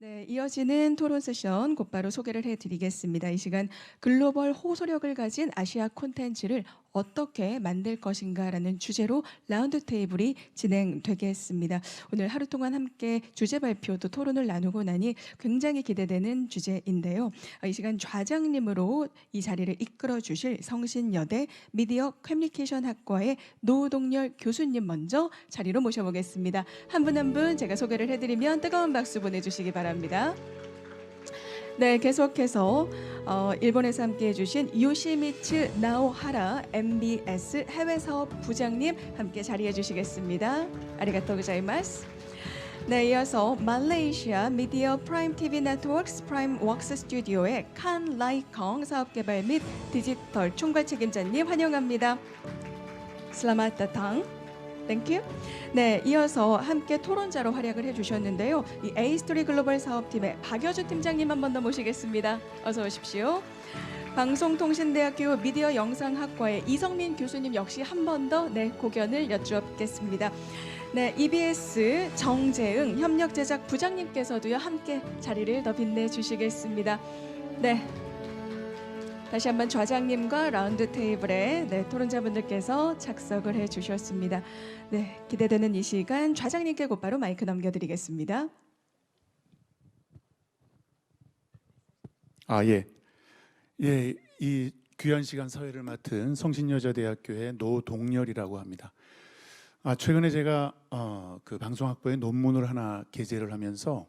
네, 이어지는 토론 세션 곧바로 소개를 해드리겠습니다. 이 시간 글로벌 호소력을 가진 아시아 콘텐츠를 어떻게 만들 것인가라는 주제로 라운드 테이블이 진행되겠습니다. 오늘 하루 동안 함께 주제 발표 또 토론을 나누고 나니 굉장히 기대되는 주제인데요. 이 시간 좌장님으로 이 자리를 이끌어 주실 성신여대 미디어 커뮤니케이션 학과의 노동열 교수님 먼저 자리로 모셔보겠습니다. 한 분 한 분 제가 소개를 해드리면 뜨거운 박수 보내주시기 바랍니다. 네, 계속해서 일본에서 함께해 주신 요시미츠 나오하라 MBS 해외사업 부장님 함께 자리해 주시겠습니다. 아리가또 고자이마스. 네, 이어서 말레이시아 미디어 프라임 TV 네트워크스 프라임 웍스 스튜디오의 칸 라이컹 사업개발 및 디지털 총괄 책임자님 환영합니다. 슬라맛 다탕. 땡큐. 네, 이어서 함께 토론자로 활약을 해주셨는데요. 이 에이스토리 글로벌 사업팀의 박여주 팀장님 한 번 더 모시겠습니다. 어서 오십시오. 방송통신대학교 미디어 영상학과의 이성민 교수님 역시 한 번 더 고견을 여쭈었겠습니다. 네, EBS 정재응 협력제작 부장님께서도요 함께 자리를 더 빛내주시겠습니다. 네. 다시 한번 좌장님과 라운드 테이블에 토론자분들께서 착석을 해주셨습니다. 네, 기대되는 이 시간 좌장님께 곧바로 마이크 넘겨드리겠습니다. 예, 이 귀한 시간 사회를 맡은 성신여자대학교의 노동열이라고 합니다. 최근에 제가 그 방송학부에 논문을 하나 게재를 하면서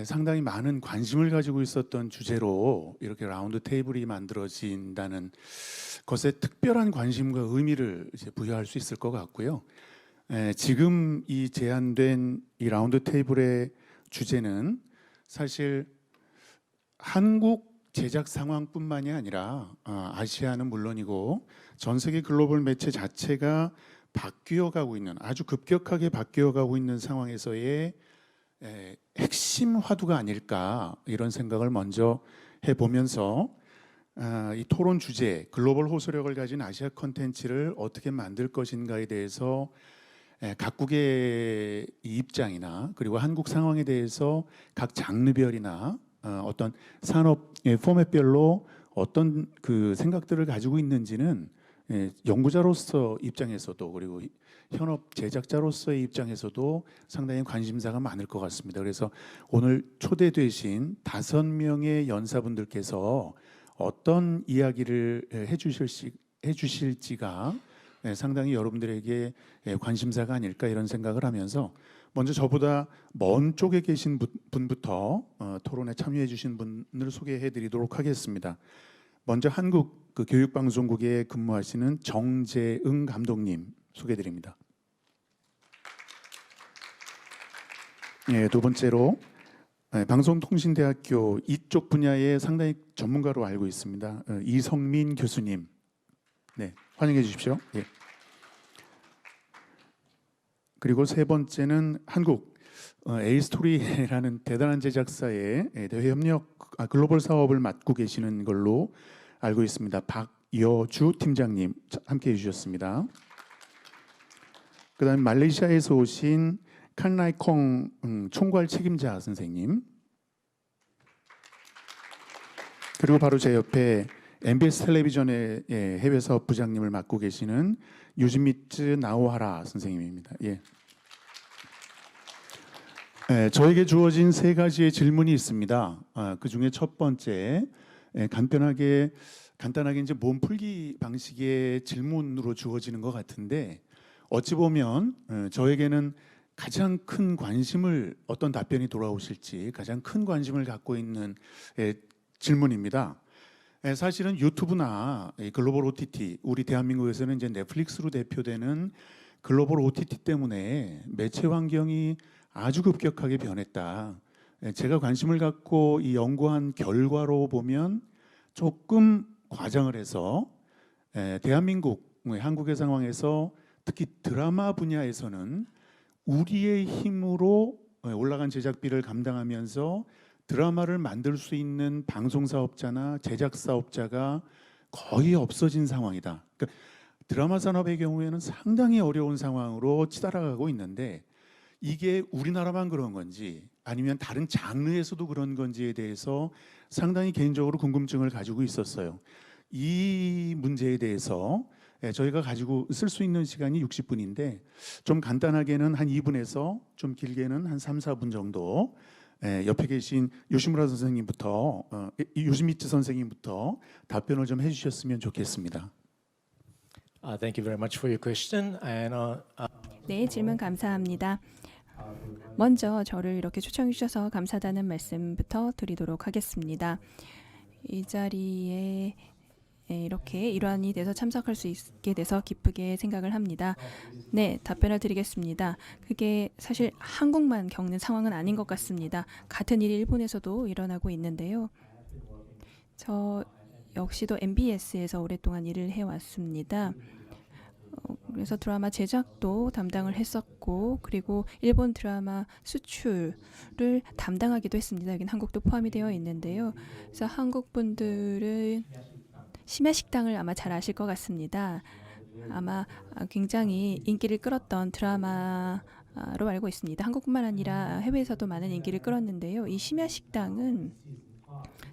상당히 많은 관심을 가지고 있었던 주제로 이렇게 라운드 테이블이 만들어진다는 것에 특별한 관심과 의미를 이제 부여할 수 있을 것 같고요. 지금 이 제안된 이 라운드 테이블의 주제는 사실 한국 제작 상황뿐만이 아니라 아시아는 물론이고 전 세계 글로벌 매체 자체가 바뀌어가고 있는, 아주 급격하게 바뀌어가고 있는 상황에서의 핵심 화두가 아닐까 이런 생각을 먼저 해보면서 이 토론 주제 글로벌 호소력을 가진 아시아 콘텐츠를 어떻게 만들 것인가에 대해서 각국의 입장이나 그리고 한국 상황에 대해서 각 장르별이나 어떤 산업 포맷별로 어떤 그 생각들을 가지고 있는지는 연구자로서 입장에서도 그리고 현업 제작자로서의 입장에서도 상당히 관심사가 많을 것 같습니다. 그래서 오늘 초대되신 5명의 연사분들께서 어떤 이야기를 해주실지가 상당히 여러분들에게 관심사가 아닐까 이런 생각을 하면서 먼저 저보다 먼 쪽에 계신 분부터 토론에 참여해 주신 분을 소개해 드리도록 하겠습니다. 먼저 한국 그 교육방송국에 근무하시는 정재응 감독님 소개해 드립니다. 두 번째로 방송통신대학교 이쪽 분야의 상당히 전문가로 알고 있습니다. 이성민 교수님, 환영해 주십시오. 그리고 세 번째는 한국 에이스토리라는 대단한 제작사의 대외 협력 글로벌 사업을 맡고 계시는 걸로 알고 있습니다. 박여주 팀장님 함께해 주셨습니다. 그다음에 말레이시아에서 오신 칸라이콩 총괄 책임자 선생님, 그리고 바로 제 옆에 MBS 텔레비전의 해외 사업 부장님을 맡고 계시는 요시미츠 나오하라 선생님입니다. 저에게 주어진 3가지의 질문이 있습니다. 그 중에 첫 번째, 간단하게 이제 몸풀기 방식의 질문으로 주어지는 것 같은데 어찌 보면 저에게는 가장 큰 관심을, 어떤 답변이 돌아오실지 가장 큰 관심을 갖고 있는 질문입니다. 사실은 유튜브나 글로벌 OTT, 우리 대한민국에서는 이제 넷플릭스로 대표되는 글로벌 OTT 때문에 매체 환경이 아주 급격하게 변했다. 제가 관심을 갖고 이 연구한 결과로 보면 조금 과장을 해서 대한민국, 한국의 상황에서 특히 드라마 분야에서는 우리의 힘으로 올라간 제작비를 감당하면서 드라마를 만들 수 있는 방송사업자나 제작사업자가 거의 없어진 상황이다. 그러니까 드라마 산업의 경우에는 상당히 어려운 상황으로 치달아가고 있는데 이게 우리나라만 그런 건지 아니면 다른 장르에서도 그런 건지에 대해서 상당히 개인적으로 궁금증을 가지고 있었어요. 이 문제에 대해서 저희가 가지고 쓸 수 있는 시간이 60분인데 좀 간단하게는 한 2분에서 좀 길게는 한 3, 4분 정도 옆에 계신 요시무라 선생님부터 요시미츠 선생님부터 답변을 좀 해주셨으면 좋겠습니다. Thank you very much for your question. 네, 질문 감사합니다. 먼저 저를 이렇게 초청해 주셔서 감사하다는 말씀부터 드리도록 하겠습니다. 이 자리에 이렇게 일환이 돼서 참석할 수 있게 돼서 기쁘게 생각을 합니다. 네, 답변을 드리겠습니다. 그게 사실 한국만 겪는 상황은 아닌 것 같습니다. 같은 일이 일본에서도 일어나고 있는데요. 저 역시도 MBS에서 오랫동안 일을 해왔습니다. 그래서 드라마 제작도 담당을 했었고 그리고 일본 드라마 수출을 담당하기도 했습니다. 여긴 한국도 포함이 되어 있는데요. 그래서 한국 분들은 심야식당을 아마 잘 아실 것 같습니다. 아마 굉장히 인기를 끌었던 드라마로 알고 있습니다. 한국뿐만 아니라 해외에서도 많은 인기를 끌었는데요. 이 심야식당은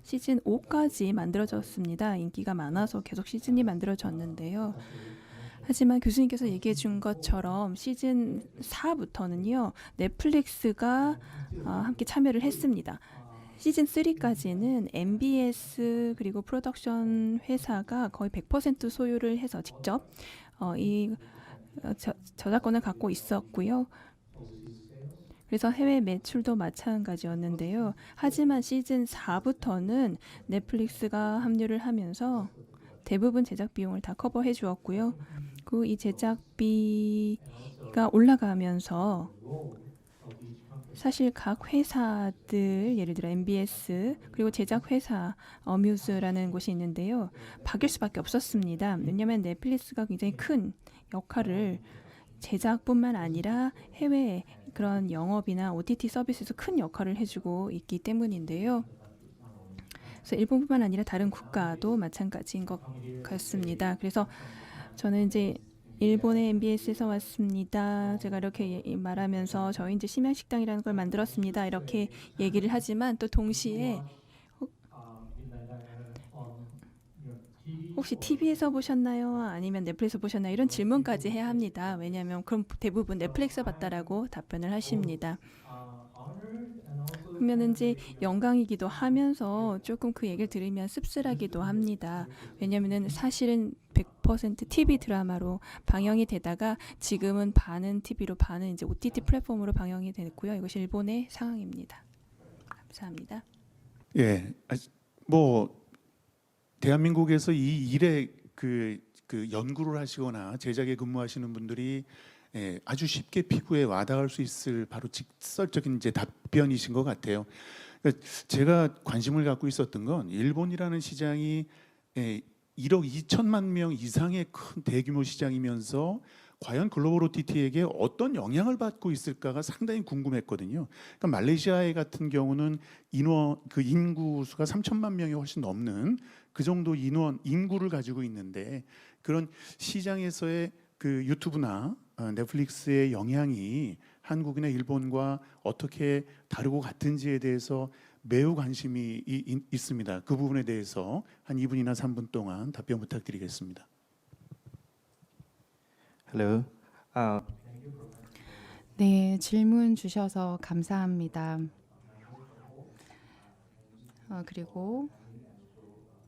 시즌 5까지 만들어졌습니다. 인기가 많아서 계속 시즌이 만들어졌는데요. 하지만 교수님께서 얘기해 준 것처럼 시즌 4부터는요. 넷플릭스가 함께 참여를 했습니다. 시즌 3까지는 MBS 그리고 프로덕션 회사가 거의 100% 소유를 해서 직접 이 저작권을 갖고 있었고요. 그래서 해외 매출도 마찬가지였는데요. 하지만 시즌 4부터는 넷플릭스가 합류를 하면서 대부분 제작 비용을 다 커버해 주었고요. 그 이 제작비가 올라가면서 사실 각 회사들 예를 들어 MBS 그리고 제작 회사 어뮤즈라는 곳이 있는데요. 바뀔 수밖에 없었습니다. 왜냐하면 넷플릭스가 굉장히 큰 역할을 제작뿐만 아니라 해외 그런 영업이나 OTT 서비스에서 큰 역할을 해주고 있기 때문인데요. 그래서 일본뿐만 아니라 다른 국가도 마찬가지인 것 같습니다. 그래서 저는 이제 일본의 MBS에서 왔습니다. 제가 이렇게 말하면서 저희 이제 심야식당이라는 걸 만들었습니다. 이렇게 얘기를 하지만 또 동시에 혹시 TV에서 보셨나요? 아니면 넷플릭스에서 보셨나요? 이런 질문까지 해야 합니다. 왜냐하면 그럼 대부분 넷플릭스 봤다라고 답변을 하십니다. 그러면 이제 영광이기도 하면서 조금 그 얘기를 들으면 씁쓸하기도 합니다. 왜냐하면 사실은 100% TV 드라마로 방영이 되다가 지금은 반은 TV로 반은 이제 OTT 플랫폼으로 방영이 됐고요. 이것이 일본의 상황입니다. 감사합니다. 예, 뭐 대한민국에서 이 일에 그 연구를 하시거나 제작에 근무하시는 분들이 아주 쉽게 피부에 와닿을 수 있을 바로 직설적인 이제 답변이신 것 같아요. 그러니까 제가 관심을 갖고 있었던 건 일본이라는 시장이 1억 2천만 명 이상의 큰 대규모 시장이면서 과연 글로벌 OTT에게 어떤 영향을 받고 있을까가 상당히 궁금했거든요. 그러니까 말레이시아 같은 경우는 인구 수가 3천만 명이 훨씬 넘는 그 정도 인구를 가지고 있는데 그런 시장에서의 그 유튜브나 넷플릭스의 영향이 한국이나 일본과 어떻게 다르고 같은지에 대해서 매우 관심이 있습니다. 그 부분에 대해서 한 2분이나 3분 동안 답변 부탁드리겠습니다. Hello. 네, 질문 주셔서 감사합니다. 그리고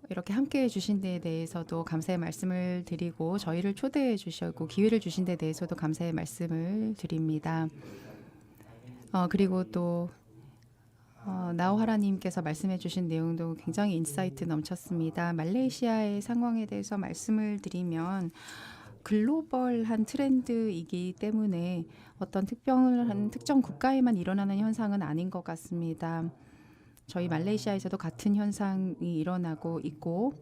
이렇게 함께 해주신 데 대해서도 감사의 말씀을 드리고 저희를 초대해 주셨고 기회를 주신 데 대해서도 감사의 말씀을 드립니다. 그리고 또 나오하라님께서 말씀해 주신 내용도 굉장히 인사이트 넘쳤습니다. 말레이시아의 상황에 대해서 말씀을 드리면 글로벌한 트렌드이기 때문에 어떤 특정 국가에만 일어나는 현상은 아닌 것 같습니다. 저희 말레이시아에서도 같은 현상이 일어나고 있고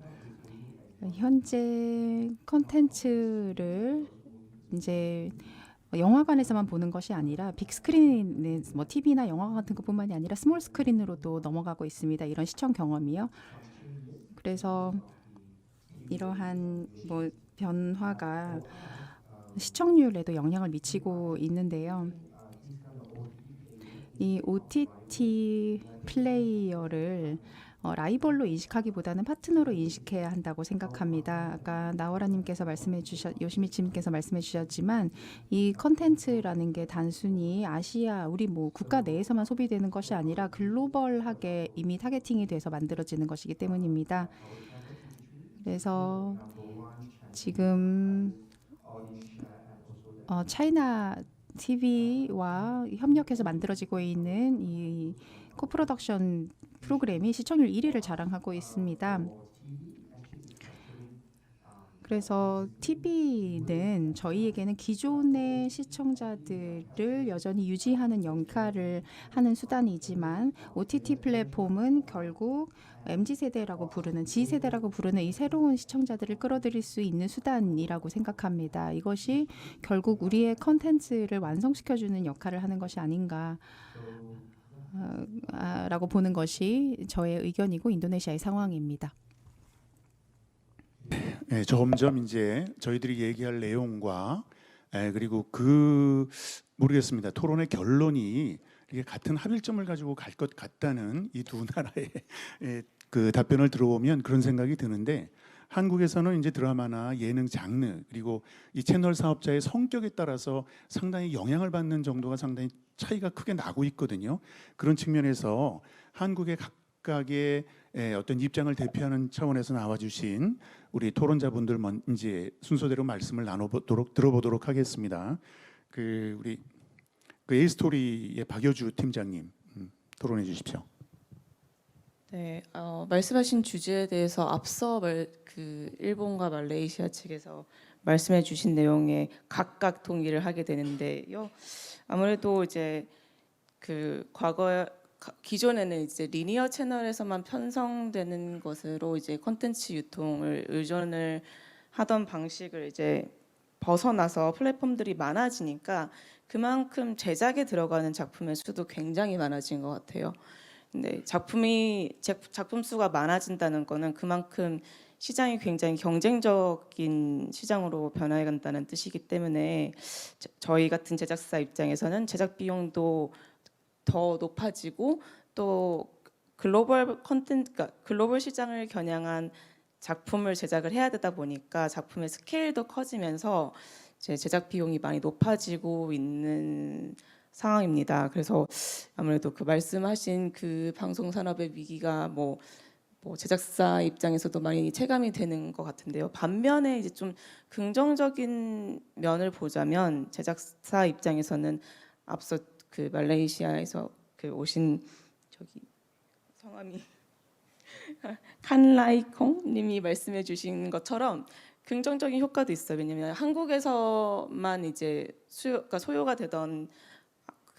현재 콘텐츠를 이제 영화관에서만 보는 것이 아니라 빅스크린에 뭐 TV나 영화관 같은 것뿐만이 아니라 스몰 스크린으로도 넘어가고 있습니다. 이런 시청 경험이요. 그래서 이러한 뭐 변화가 시청률에도 영향을 미치고 있는데요. 이 OTT 플레이어를 라이벌로 인식하기보다는 파트너로 인식해야 한다고 생각합니다. 아까 나워라님께서 요시미치님께서 말씀해 주셨지만 이 컨텐츠라는 게 단순히 아시아 우리 뭐 국가 내에서만 소비되는 것이 아니라 글로벌하게 이미 타겟팅이 돼서 만들어지는 것이기 때문입니다. 그래서 지금 차이나 TV와 협력해서 만들어지고 있는 이 코프로덕션 프로그램이 시청률 1위를 자랑하고 있습니다. 그래서 TV는 저희에게는 기존의 시청자들을 여전히 유지하는 역할을 하는 수단이지만 OTT 플랫폼은 결국 MZ세대라고 부르는 G세대라고 부르는 이 새로운 시청자들을 끌어들일 수 있는 수단이라고 생각합니다. 이것이 결국 우리의 컨텐츠를 완성시켜주는 역할을 하는 것이 아닌가 라고 보는 것이 저의 의견이고 인도네시아의 상황입니다. 예, 점점 이제 저희들이 얘기할 내용과 그리고 모르겠습니다. 토론의 결론이 이게 같은 합일점을 가지고 갈 것 같다는 이 두 나라의 그 답변을 들어보면 그런 생각이 드는데 한국에서는 이제 드라마나 예능 장르 그리고 이 채널 사업자의 성격에 따라서 상당히 영향을 받는 정도가 상당히 차이가 크게 나고 있거든요. 그런 측면에서 한국의 각각의 어떤 입장을 대표하는 차원에서 나와주신 우리 토론자분들 이제 순서대로 말씀을 들어보도록 하겠습니다. 우리 A스토리의 박여주 팀장님 토론해 주십시오. 네, 말씀하신 주제에 대해서 앞서 일본과 말레이시아 측에서 말씀해 주신 내용에 각각 동의를 하게 되는데요. 아무래도 이제 기존에는 이제 리니어 채널에서만 편성되는 것으로 이제 콘텐츠 유통을 의존을 하던 방식을 이제 벗어나서 플랫폼들이 많아지니까 그만큼 제작에 들어가는 작품의 수도 굉장히 많아진 것 같아요. 근데 작품 수가 많아진다는 거는 그만큼 시장이 굉장히 경쟁적인 시장으로 변화해 간다는 뜻이기 때문에 저희 같은 제작사 입장에서는 제작 비용도 더 높아지고 또 글로벌 글로벌 시장을 겨냥한 작품을 제작을 해야 되다 보니까 작품의 스케일도 커지면서 제작 비용이 많이 높아지고 있는 상황입니다. 그래서 아무래도 말씀하신 방송 산업의 위기가 뭐 제작사 입장에서도 많이 체감이 되는 것 같은데요. 반면에 이제 좀 긍정적인 면을 보자면 제작사 입장에서는 앞서 말레이시아에서 오신 성함이 칸라이콩님이 말씀해주신 것처럼 긍정적인 효과도 있어요. 왜냐하면 한국에서만 이제 소요가 되던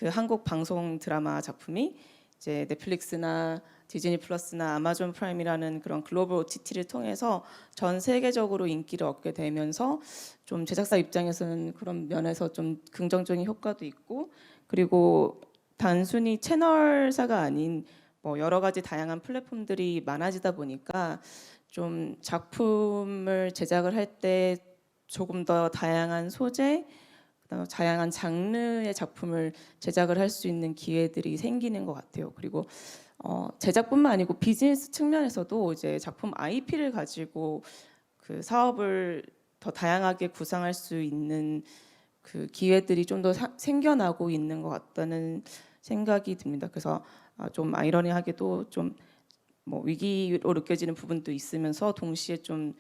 한국 방송 드라마 작품이 이제 넷플릭스나 디즈니 플러스나 아마존 프라임이라는 그런 글로벌 OTT를 통해서 전 세계적으로 인기를 얻게 되면서 좀 제작사 입장에서는 그런 면에서 좀 긍정적인 효과도 있고 그리고 단순히 채널사가 아닌 여러 가지 다양한 플랫폼들이 많아지다 보니까 좀 작품을 제작을 할 때 조금 더 다양한 소재, 다양한 장르의 작품을 제작을 할 수 있는 기회들이 생기는 것 같아요. 그리고 제작뿐만 아니고 비즈니스 측면에서도 이제 작품 IP를 가지고 사업을 더 다양하게 구상할 수 있는 기회들이 좀 더 생겨나고 있는 것 같다는 생각이 듭니다. 그래서 좀 아이러니하게도 좀 위기로 느껴지는 부분도 있으면서 동시에 좀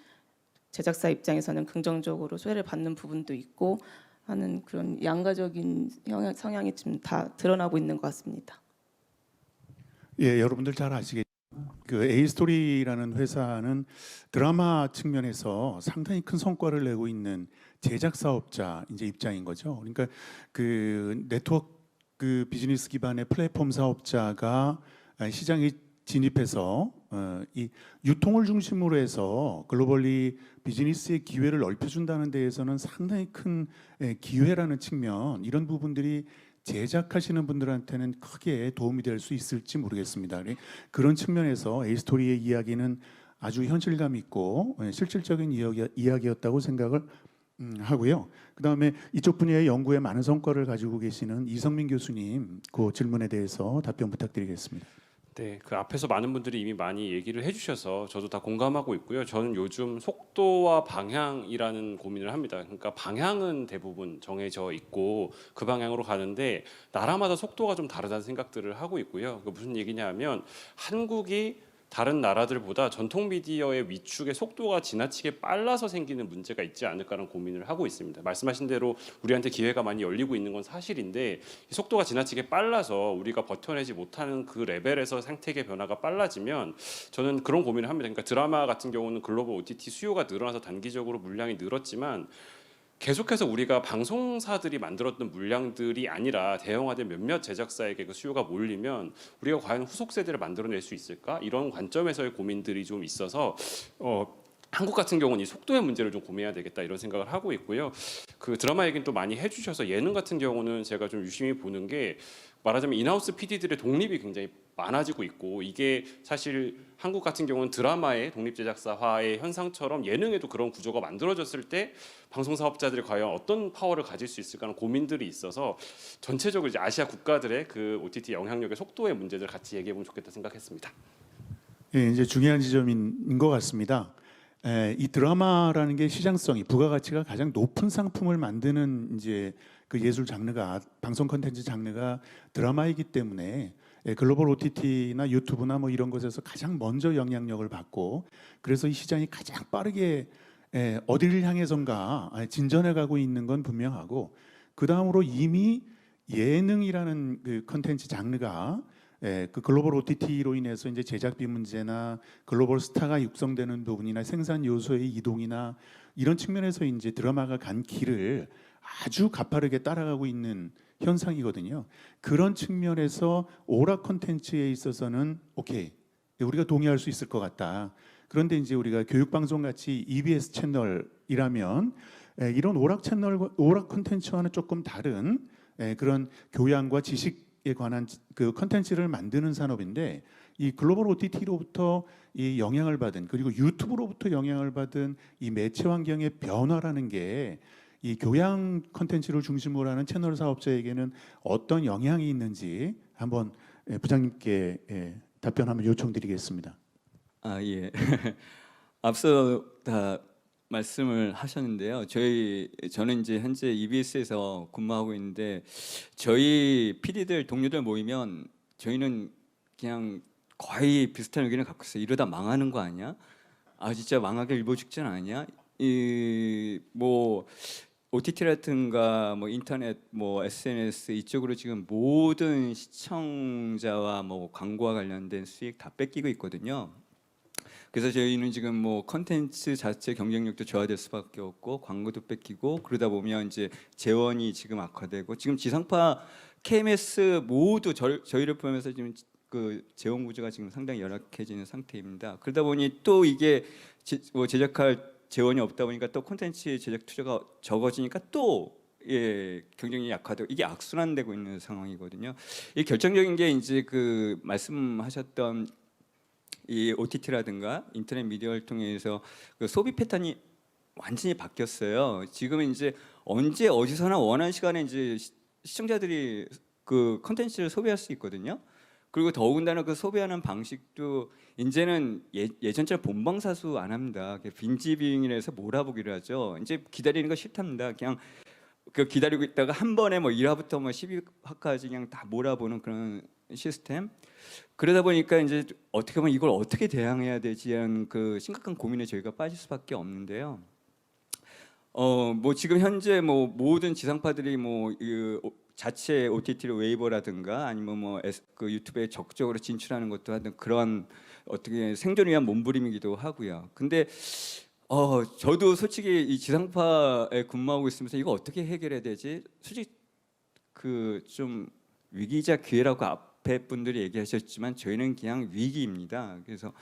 제작사 입장에서는 긍정적으로 소외를 받는 부분도 있고 하는 그런 양가적인 성향이 좀 다 드러나고 있는 것 같습니다. 예, 여러분들 잘 아시겠죠. A스토리라는 회사는 드라마 측면에서 상당히 큰 성과를 내고 있는 제작 사업자 이제 입장인 거죠. 그러니까 네트워크 비즈니스 기반의 플랫폼 사업자가 시장에 진입해서 이 유통을 중심으로 해서 글로벌리 비즈니스의 기회를 넓혀준다는 데에서는 상당히 큰 기회라는 측면, 이런 부분들이 제작하시는 분들한테는 크게 도움이 될 수 있을지 모르겠습니다. 그런 측면에서 A스토리의 이야기는 아주 현실감 있고 실질적인 이야기였다고 생각을 하고요. 그다음에 이쪽 분야의 연구에 많은 성과를 가지고 계시는 이성민 교수님 그 질문에 대해서 답변 부탁드리겠습니다. 네, 그 앞에서 많은 분들이 이미 많이 얘기를 해주셔서 저도 다 공감하고 있고요. 저는 요즘 속도와 방향이라는 고민을 합니다. 그러니까 방향은 대부분 정해져 있고 그 방향으로 가는데 나라마다 속도가 좀 다르다는 생각들을 하고 있고요. 그 무슨 얘기냐면 한국이 다른 나라들보다 전통 미디어의 위축의 속도가 지나치게 빨라서 생기는 문제가 있지 않을까라는 고민을 하고 있습니다. 말씀하신 대로 우리한테 기회가 많이 열리고 있는 건 사실인데 이 속도가 지나치게 빨라서 우리가 버텨내지 못하는 그 레벨에서 생태계 변화가 빨라지면 저는 그런 고민을 합니다. 그러니까 드라마 같은 경우는 글로벌 OTT 수요가 늘어나서 단기적으로 물량이 늘었지만 계속해서 우리가 방송사들이 만들었던 물량들이 아니라 대형화된 몇몇 제작사에게 그 수요가 몰리면 우리가 과연 후속 세대를 만들어낼 수 있을까? 이런 관점에서의 고민들이 좀 있어서 한국 같은 경우는 이 속도의 문제를 좀 고민해야 되겠다 이런 생각을 하고 있고요. 그 드라마 얘기는 또 많이 해주셔서 예능 같은 경우는 제가 좀 유심히 보는 게 말하자면 인하우스 PD들의 독립이 굉장히 많아지고 있고 이게 사실 한국 같은 경우는 드라마의 독립 제작사화의 현상처럼 예능에도 그런 구조가 만들어졌을 때 방송 사업자들이 과연 어떤 파워를 가질 수 있을까 하는 고민들이 있어서 전체적으로 이제 아시아 국가들의 그 OTT 영향력의 속도의 문제들 같이 얘기해 보면 좋겠다 생각했습니다. 예, 이제 중요한 지점인 것 같습니다. 이 드라마라는 게 시장성이 부가가치가 가장 높은 상품을 만드는 이제 그 예술 장르가 방송 콘텐츠 장르가 드라마이기 때문에 글로벌 OTT나 유튜브나 뭐 이런 것에서 가장 먼저 영향력을 받고 그래서 이 시장이 가장 빠르게 어디를 향해선가 진전해 가고 있는 건 분명하고 그 다음으로 이미 예능이라는 그 콘텐츠 장르가 그 글로벌 OTT로 인해서 이제 제작비 문제나 글로벌 스타가 육성되는 부분이나 생산 요소의 이동이나 이런 측면에서 이제 드라마가 간 길을 아주 가파르게 따라가고 있는 현상이거든요. 그런 측면에서 오락 콘텐츠에 있어서는 오케이 우리가 동의할 수 있을 것 같다. 그런데 이제 우리가 교육방송 같이 EBS 채널이라면 이런 오락 채널 오락 콘텐츠와는 조금 다른 그런 교양과 지식에 관한 그 콘텐츠를 만드는 산업인데 이 글로벌 OTT로부터 이 영향을 받은 그리고 유튜브로부터 영향을 받은 이 매체 환경의 변화라는 게 이 교양 콘텐츠를 중심으로 하는 채널 사업자에게는 어떤 영향이 있는지 한번 부장님께 답변 한번 요청드리겠습니다. 아, 예. 앞서 다 말씀을 하셨는데요. 저는 이제 현재 EBS에서 근무하고 있는데 저희 PD들 동료들 모이면 저희는 그냥 거의 비슷한 의견을 갖고 있어요. 이러다 망하는 거 아니야? 아 진짜 망하게 일보 직전 아니야? 뭐 OTT라든가 뭐 인터넷 뭐 SNS 이쪽으로 지금 모든 시청자와 뭐 광고와 관련된 수익 다 뺏기고 있거든요. 그래서 저희는 지금 뭐 컨텐츠 자체 경쟁력도 저하될 수밖에 없고 광고도 뺏기고 그러다 보면 이제 재원이 지금 악화되고 지금 지상파 KMS 모두 저희를 포함해서 지금 그 재원 구조가 지금 상당히 열악해지는 상태입니다. 그러다 보니 또 이게 제작할 재원이 없다 보니까 또 콘텐츠 제작 투자가 적어지니까 또 경쟁이 약화되고 이게 악순환되고 있는 상황이거든요. 이 결정적인 게 이제 그 말씀하셨던 이 OTT라든가 인터넷 미디어를 통해서 그 소비 패턴이 완전히 바뀌었어요. 지금은 이제 언제 어디서나 원하는 시간에 이제 시청자들이 그 콘텐츠를 소비할 수 있거든요. 그리고 더군다나 그 소비하는 방식도 이제는 예전처럼 본방사수 안 합니다. 빈지빙이라서 몰아보기를 하죠. 이제 기다리는 거 싫답니다. 그냥 그 기다리고 있다가 한 번에 뭐 1화부터 뭐 12화까지 그냥 다 몰아보는 그런 시스템. 그러다 보니까 이제 어떻게 보면 이걸 어떻게 대항해야 되지 하는 그 심각한 고민에 저희가 빠질 수밖에 없는데요. 뭐 지금 현재 뭐 모든 지상파들이 뭐 자체 OTT로 웨이버라든가 아니면 그 유튜브에 적극적으로 진출하는 것도 하여튼 그런 어떻게 생존을 위한 몸부림이기도 하고요. 근데 저도 솔직히 이 지상파에 근무하고 있으면서 이거 어떻게 해결해야 되지? 솔직히 그 좀 위기이자 기회라고 앞에 분들이 얘기하셨지만 저희는 그냥 위기입니다. 그래서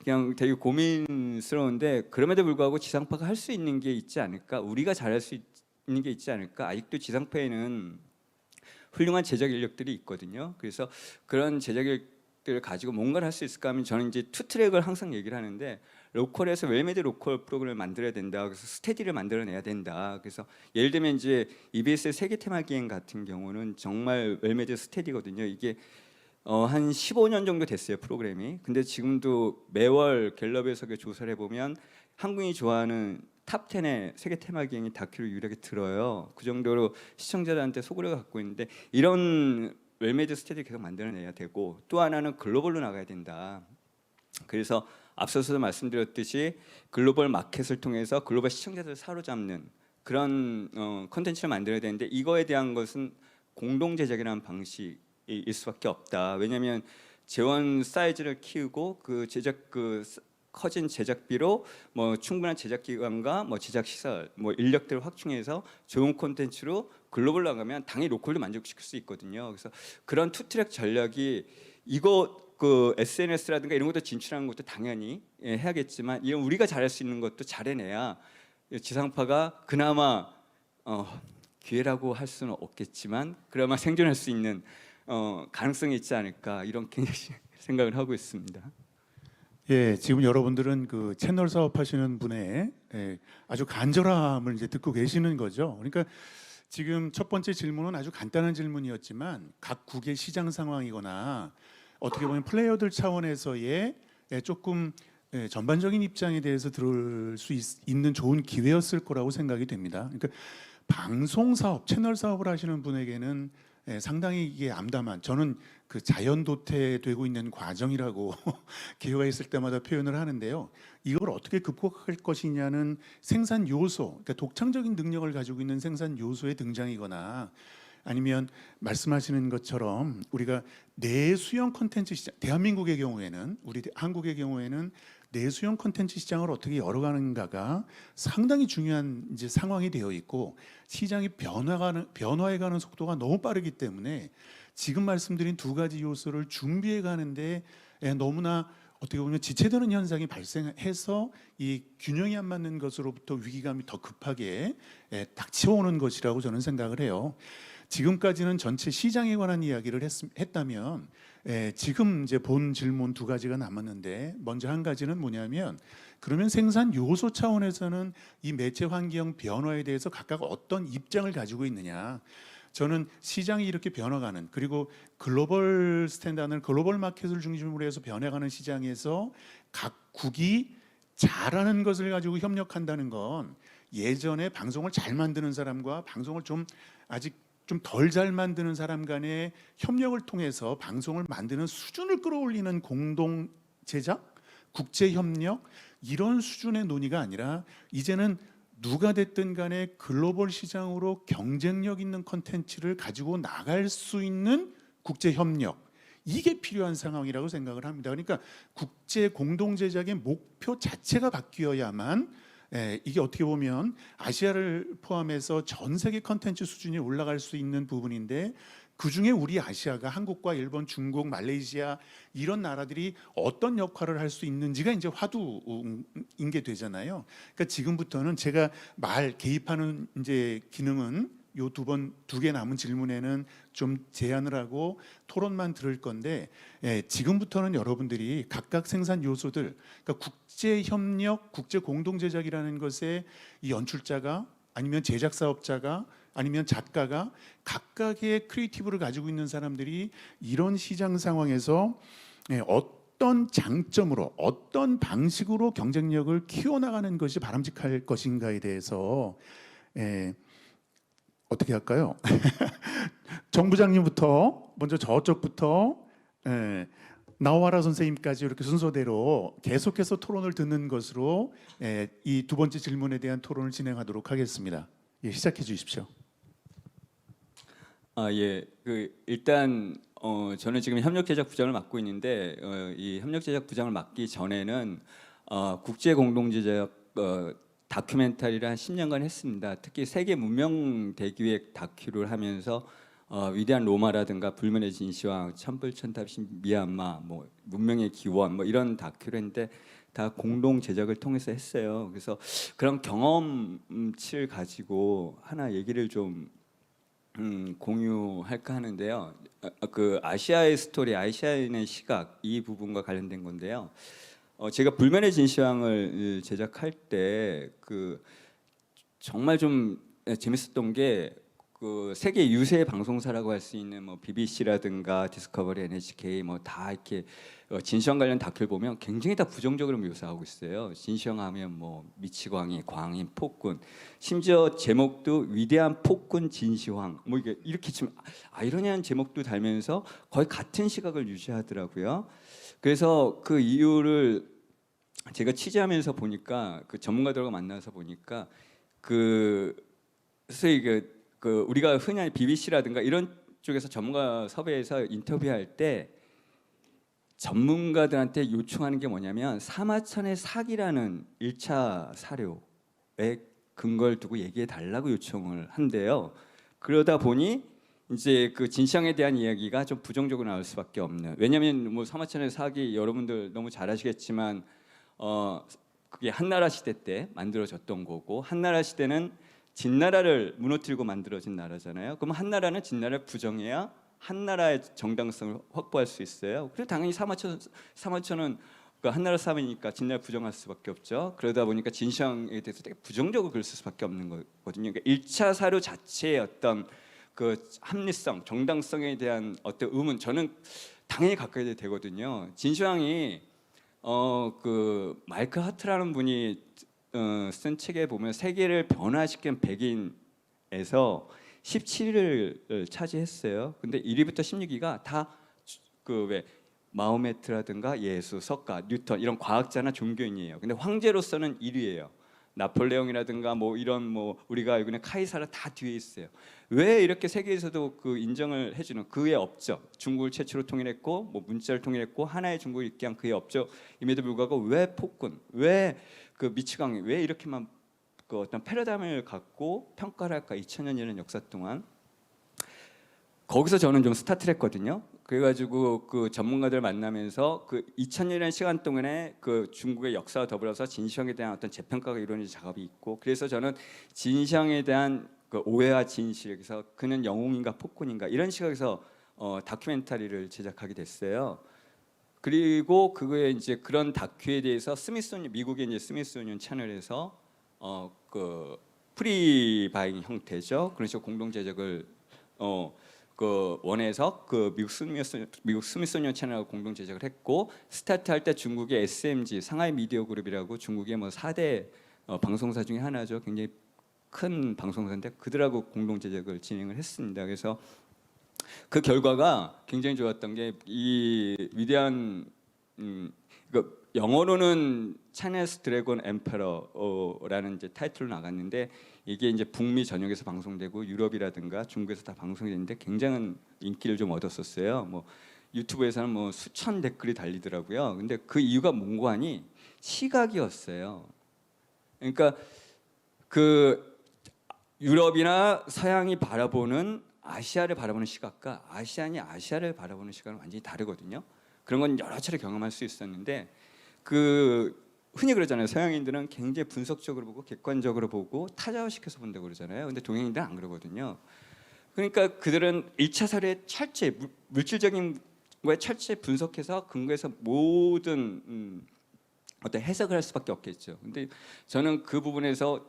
그냥 되게 고민스러운데 그럼에도 불구하고 지상파가 할 수 있는 게 있지 않을까? 우리가 잘할 수 있는 게 있지 않을까? 아직도 지상파에는 훌륭한 제작 인력들이 있거든요. 그래서 그런 제작 제작들을 가지고 뭔가를 할 수 있을까 하면 저는 이제 투 트랙을 항상 얘기를 하는데 로컬에서 웰메이드 로컬 프로그램을 만들어야 된다. 그래서 스테디를 만들어내야 된다. 그래서 예를 들면 이제 EBS의 세계 테마 기행 같은 경우는 정말 웰메이드 스테디거든요. 이게 한 15년 정도 됐어요 프로그램이. 근데 지금도 매월 갤럽에서 조사를 해보면 한국인이 좋아하는 탑 10의 세계 테마 기행이 다큐를 유일하게 들어요. 그 정도로 시청자들한테 소구를 갖고 있는데 이런 웰메이드 스테디를 계속 만들어내야 되고 또 하나는 글로벌로 나가야 된다. 그래서 앞서서도 말씀드렸듯이 글로벌 마켓을 통해서 글로벌 시청자들을 사로잡는 그런 콘텐츠를 만들어야 되는데 이거에 대한 것은 공동 제작이라는 방식일 수밖에 없다. 왜냐하면 재원 사이즈를 키우고 그 커진 제작비로 뭐 충분한 제작 기관과 뭐 제작 시설, 뭐 인력들을 확충해서 좋은 콘텐츠로 글로벌로 나가면 당연히 로컬도 만족시킬 수 있거든요. 그래서 그런 투트랙 전략이 이거 그 SNS라든가 이런 것도 진출하는 것도 당연히 해야겠지만 이런 우리가 잘할 수 있는 것도 잘해내야 지상파가 그나마 기회라고 할 수는 없겠지만 그나마 생존할 수 있는 가능성이 있지 않을까 이런 생각을 하고 있습니다. 예, 지금 여러분들은 그 채널 사업하시는 분의 아주 간절함을 이제 듣고 계시는 거죠. 그러니까 지금 첫 번째 질문은 아주 간단한 질문이었지만 각 국의 시장 상황이거나 어떻게 보면 플레이어들 차원에서의 조금 전반적인 입장에 대해서 들을 수 있는 좋은 기회였을 거라고 생각이 됩니다. 그러니까 방송 사업, 채널 사업을 하시는 분에게는 상당히 이게 암담한, 저는 그 자연 도태되고 있는 과정이라고 기회가 있을 때마다 표현을 하는데요. 이걸 어떻게 극복할 것이냐는 생산 요소, 그러니까 독창적인 능력을 가지고 있는 생산 요소의 등장이거나 아니면 말씀하시는 것처럼 우리가 내수형 콘텐츠 시장, 대한민국의 경우에는 우리 한국의 경우에는 내수형 콘텐츠 시장을 어떻게 열어가는가가 상당히 중요한 이제 상황이 되어 있고 시장이 변화해가는 속도가 너무 빠르기 때문에 지금 말씀드린 두 가지 요소를 준비해 가는데 너무나 어떻게 보면 지체되는 현상이 발생해서 이 균형이 안 맞는 것으로부터 위기감이 더 급하게 닥쳐오는 것이라고 저는 생각을 해요. 지금까지는 전체 시장에 관한 이야기를 했다면 지금 이제 본 질문 두 가지가 남았는데 먼저 한 가지는 뭐냐면 그러면 생산 요소 차원에서는 이 매체 환경 변화에 대해서 각각 어떤 입장을 가지고 있느냐. 저는 시장이 이렇게 변화가는 그리고 글로벌 스탠다드는 글로벌 마켓을 중심으로 해서 변해가는 시장에서 각국이 잘하는 것을 가지고 협력한다는 건 예전에 방송을 잘 만드는 사람과 방송을 좀 아직 좀 덜 잘 만드는 사람 간의 협력을 통해서 방송을 만드는 수준을 끌어올리는 공동 제작, 국제 협력 이런 수준의 논의가 아니라 이제는 누가 됐든 간에 글로벌 시장으로 경쟁력 있는 콘텐츠를 가지고 나갈 수 있는 국제 협력 이게 필요한 상황이라고 생각을 합니다. 그러니까 국제 공동 제작의 목표 자체가 바뀌어야만 이게 어떻게 보면 아시아를 포함해서 전 세계 콘텐츠 수준이 올라갈 수 있는 부분인데 그중에 우리 아시아가 한국과 일본, 중국, 말레이시아 이런 나라들이 어떤 역할을 할 수 있는지가 이제 화두인 게 되잖아요. 그러니까 지금부터는 제가 말 개입하는 이제 기능은 요 두 개 남은 질문에는 좀 제한을 하고 토론만 들을 건데 지금부터는 여러분들이 각각 생산 요소들, 그러니까 국제 협력, 국제 공동 제작이라는 것에 이 연출자가 아니면 제작 사업자가 아니면 작가가 각각의 크리에이티브를 가지고 있는 사람들이 이런 시장 상황에서 어떤 장점으로 어떤 방식으로 경쟁력을 키워나가는 것이 바람직할 것인가에 대해서 어떻게 할까요? 정 부장님부터 먼저 저쪽부터 나와라 선생님까지 이렇게 순서대로 계속해서 토론을 듣는 것으로 이 두 번째 질문에 대한 토론을 진행하도록 하겠습니다. 시작해 주십시오. 일단 저는 지금 협력 제작 부장을 맡고 있는데 이 협력 제작 부장을 맡기 전에는 국제 공동 제작 다큐멘터리를 한 10년간 했습니다. 특히 세계 문명 대기획 다큐를 하면서 위대한 로마라든가 불면의 진시황, 천불천탑신 미얀마, 뭐 문명의 기원, 뭐 이런 다큐를 했는데 다 공동 제작을 통해서 했어요. 그래서 그런 경험치를 가지고 하나 얘기를 좀 공유할까 하는데요. 그 아시아의 스토리, 아시아인의 시각 이 부분과 관련된 건데요. 제가 불면의 진시황을 제작할 때 그 정말 좀 재밌었던 게 그 세계 유세 방송사라고 할 수 있는 뭐 BBC라든가 디스커버리, NHK 뭐 다 이렇게 진시황 관련 다큐를 보면 굉장히 다 부정적으로 묘사하고 있어요. 진시황 하면 뭐 미치광이, 광인, 폭군, 심지어 제목도 위대한 폭군 진시황 뭐 이게 이렇게 좀 아이러니한 제목도 달면서 거의 같은 시각을 유지하더라고요. 그래서 그 이유를 제가 취재하면서 보니까 그 전문가들과 만나서 보니까 그 소위 그 우리가 흔히 BBC라든가 이런 쪽에서 전문가 섭외해서 인터뷰할 때 전문가들한테 요청하는 게 뭐냐면 사마천의 사기라는 1차 사료에 근거를 두고 얘기해 달라고 요청을 한대요. 그러다 보니 이제 그 진시황에 대한 이야기가 좀 부정적으로 나올 수밖에 없는. 왜냐하면 뭐 사마천의 사기 여러분들 너무 잘 아시겠지만 그게 한나라 시대 때 만들어졌던 거고 한나라 시대는 진나라를 무너뜨리고 만들어진 나라잖아요. 그럼 한나라는 진나라를 부정해야 한나라의 정당성을 확보할 수 있어요. 그래서 당연히 사마천은 그 한나라 사람이니까 진나라 부정할 수밖에 없죠. 그러다 보니까 진시황에 대해서 되게 부정적으로 글 수밖에 없는 거거든요. 그러니까 1차 사료 자체의 어떤 그 합리성, 정당성에 대한 어떤 의문 저는 당연히 갖게 되거든요. 진시황이 그 마이클 하트라는 분이 쓴 책에 보면 세계를 변화시킨 백인에서 17위를 차지했어요. 근데 1위부터 16위가 다 그 왜 마호메트라든가 예수, 석가, 뉴턴 이런 과학자나 종교인이에요. 근데 황제로서는 1위예요. 나폴레옹이라든가 뭐 이런 뭐 우리가 알고 있는 카이사르 다 뒤에 있어요. 왜 이렇게 세계에서도 그 인정을 해주는 그의 업적, 중국을 최초로 통일했고 뭐 문자를 통일했고 하나의 중국을 있게 한 그의 업적임에도 불구하고 왜 폭군, 왜 그 미치광이 왜 이렇게만 그 어떤 패러다임을 갖고 평가를 할까? 2000년이라는 역사 동안 거기서 저는 좀 스타트를 했거든요. 그래가지고 그 전문가들 만나면서 그 2000년이라는 시간 동안에 그 중국의 역사와 더불어서 진시황에 대한 어떤 재평가가 이루어진 작업이 있고 그래서 저는 진시황에 대한 그 오해와 진실 그래서 그는 영웅인가 폭군인가 이런 시각에서 다큐멘터리를 제작하게 됐어요. 그리고 그거에 이제 그런 다큐에 대해서 스미소니언 미국의 이제 스미소니언 채널에서 그 프리바잉 형태죠. 그런 식으로 공동 제작을 그 원해서 그 미국 스미소니언 채널하고 공동 제작을 했고 스타트할 때 중국의 SMG 상하이 미디어 그룹이라고 중국의 뭐 4대 방송사 중에 하나죠. 굉장히 큰 방송사인데 그들하고 공동 제작을 진행을 했습니다. 그래서 그 결과가 굉장히 좋았던 게 이 위대한 그 영어로는 차이나스 드래곤 엠페러라는 이제 타이틀로 나갔는데 이게 이제 북미 전역에서 방송되고 유럽이라든가 중국에서 다 방송되는데 굉장한 인기를 좀 얻었었어요. 뭐 유튜브에서는 뭐 수천 댓글이 달리더라고요. 근데 그 이유가 뭔고 하니 시각이었어요. 그러니까 그 유럽이나 서양이 바라보는 아시아를 바라보는 시각과 아시안이 아시아를 바라보는 시각은 완전히 다르거든요. 그런 건 여러 차례 경험할 수 있었는데 그 흔히 그러잖아요. 서양인들은 굉장히 분석적으로 보고 객관적으로 보고 타자화시켜서 본다고 그러잖아요. 근데 동양인들은 안 그러거든요. 그러니까 그들은 1차 사례의 철제 물질적인 거에 철저히 분석해서 근거해서 모든 어떤 해석을 할 수밖에 없겠죠. 근데 저는 그 부분에서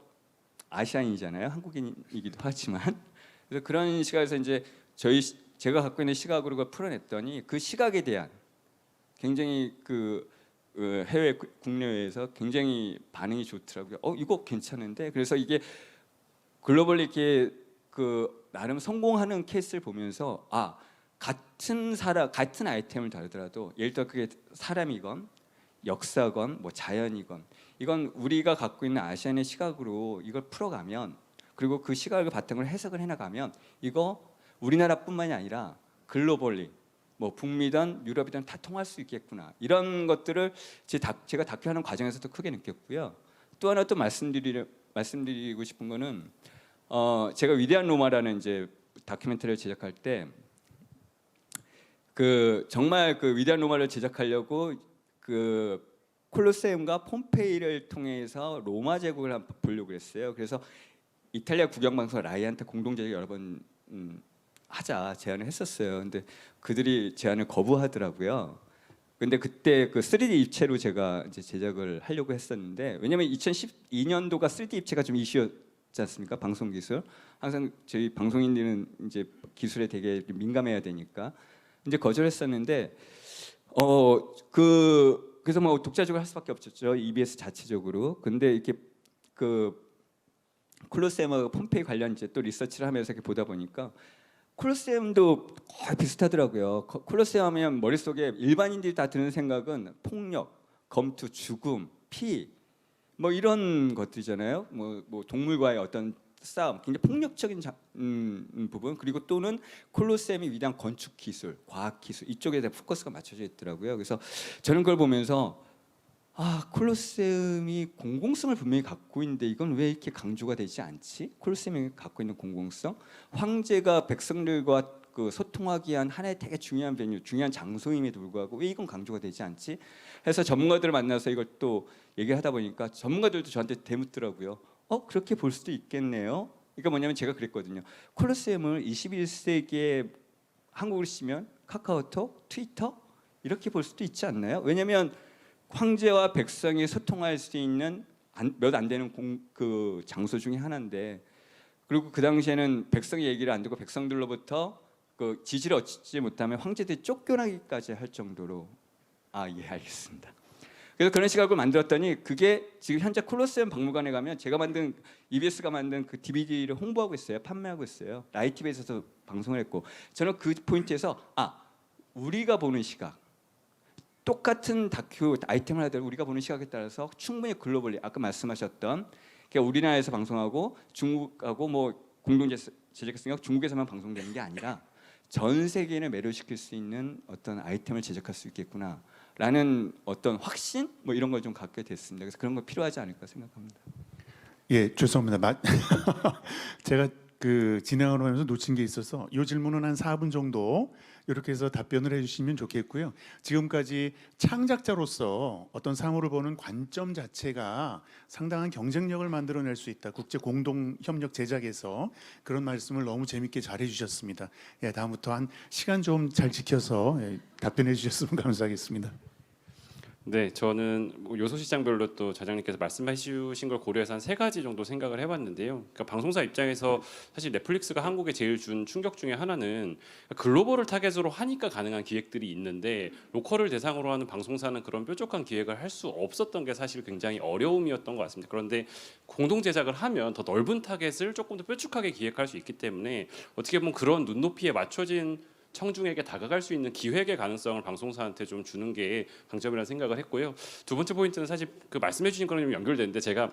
아시아인이잖아요. 한국인이기도 하지만 그래서 그런 시각에서 이제 제가 갖고 있는 시각으로 그걸 풀어냈더니 그 시각에 대한 굉장히 그 해외 국내외에서 굉장히 반응이 좋더라고요. 이거 괜찮은데 그래서 이게 글로벌리 이렇게 그 나름 성공하는 케이스를 보면서 같은 아이템을 다루더라도 예를 들어 그게 사람이건 역사건 뭐 자연이건 이건 우리가 갖고 있는 아시안의 시각으로 이걸 풀어가면 그리고 그 시각을 바탕으로 해석을 해나가면 이거 우리나라뿐만이 아니라 글로벌리 뭐 북미든 유럽이든 다 통할 수 있겠구나 이런 것들을 제가 다큐하는 과정에서도 크게 느꼈고요. 또 하나 또 말씀드리고 싶은 거는 제가 위대한 로마라는 이제 다큐멘터리를 제작할 때 그 정말 그 위대한 로마를 제작하려고 그 콜로세움과 폼페이를 통해서 로마 제국을 한번 보려고 했어요. 그래서 이탈리아 국영방송 라이한테 공동 제작 여러 번 하자 제안을 했었어요. 근데 그들이 제안을 거부하더라고요. 근데 그때 그 3D 입체로 제가 이제 제작을 하려고 했었는데, 왜냐면 2012년도가 3D 입체가 좀 이슈였지 않습니까? 방송 기술. 항상 저희 방송인들은 이제 기술에 되게 민감해야 되니까 이제 거절했었는데, 그래서 뭐 독자적으로 할 수밖에 없었죠. EBS 자체적으로. 근데 이렇게 그 콜로세움하고 폼페이 관련 이제 또 리서치를 하면서 이렇게 보다 보니까 콜로세움도 거의 비슷하더라고요. 콜로세움 하면 머릿속에 일반인들이 다 드는 생각은 폭력, 검투, 죽음, 피, 뭐 이런 것들이잖아요. 뭐 동물과의 어떤 싸움, 굉장히 폭력적인 부분, 그리고 또는 콜로세움이 위대한 건축 기술, 과학 기술 이쪽에 대해 포커스가 맞춰져 있더라고요. 그래서 저는 그걸 보면서 콜로세움이 공공성을 분명히 갖고 있는데 이건 왜 이렇게 강조가 되지 않지? 콜로세움이 갖고 있는 공공성, 황제가 백성들과 그 소통하기 위한 하나의 되게 중요한 베뉴, 중요한 장소임에도 불구하고 왜 이건 강조가 되지 않지? 해서 전문가들을 만나서 이걸 또 얘기하다 보니까 전문가들도 저한테 대묻더라고요. 그렇게 볼 수도 있겠네요. 그러니까 뭐냐면 제가 그랬거든요. 콜로세움을 21세기에 한국으로 치면 카카오톡, 트위터 이렇게 볼 수도 있지 않나요? 왜냐하면 황제와 백성이 소통할 수 있는 몇 안 되는 그 장소 중에 하나인데, 그리고 그 당시에는 백성의 얘기를 안 듣고 백성들로부터 그 지지를 얻지 못하면 황제들이 쫓겨나기까지 할 정도로 예, 알겠습니다. 그래서 그런 시각을 만들었더니 그게 지금 현재 콜로세움 박물관에 가면 제가 만든 EBS가 만든 그 DVD를 홍보하고 있어요. 판매하고 있어요. 라이티비에서도 방송을 했고, 저는 그 포인트에서 우리가 보는 시각, 똑같은 다큐 아이템을 하더라도 우리가 보는 시각에 따라서 충분히 글로벌리 아까 말씀하셨던 그러니까 우리나라에서 방송하고 중국하고 뭐 공동 제작했으니까 중국에서만 방송되는 게 아니라 전 세계인을 매료시킬 수 있는 어떤 아이템을 제작할 수 있겠구나라는 어떤 확신 뭐 이런 걸 좀 갖게 됐습니다. 그래서 그런 거 필요하지 않을까 생각합니다. 예, 죄송합니다. 제가 그 진행을 하면서 놓친 게 있어서 이 질문은 한 4분 정도 이렇게 해서 답변을 해주시면 좋겠고요. 지금까지 창작자로서 어떤 사물을 보는 관점 자체가 상당한 경쟁력을 만들어낼 수 있다. 국제 공동 협력 제작에서 그런 말씀을 너무 재밌게 잘 해주셨습니다. 예, 다음부터 한 시간 좀 잘 지켜서 답변해 주셨으면 감사하겠습니다. 네, 저는 뭐 요소 시장별로 또 자장님께서 말씀해 주신 걸 고려해서 한 3가지 정도 생각을 해봤는데요. 그러니까 방송사 입장에서 사실 넷플릭스가 한국에 제일 준 충격 중에 하나는 글로벌을 타겟으로 하니까 가능한 기획들이 있는데 로컬을 대상으로 하는 방송사는 그런 뾰족한 기획을 할 수 없었던 게 사실 굉장히 어려움이었던 것 같습니다. 그런데 공동 제작을 하면 더 넓은 타겟을 조금 더 뾰족하게 기획할 수 있기 때문에 어떻게 보면 그런 눈높이에 맞춰진 청중에게 다가갈 수 있는 기획의 가능성을 방송사한테 좀 주는 게 강점이라는 생각을 했고요. 두 번째 포인트는 사실 그 말씀해 주신 거랑 좀 연결되는데, 제가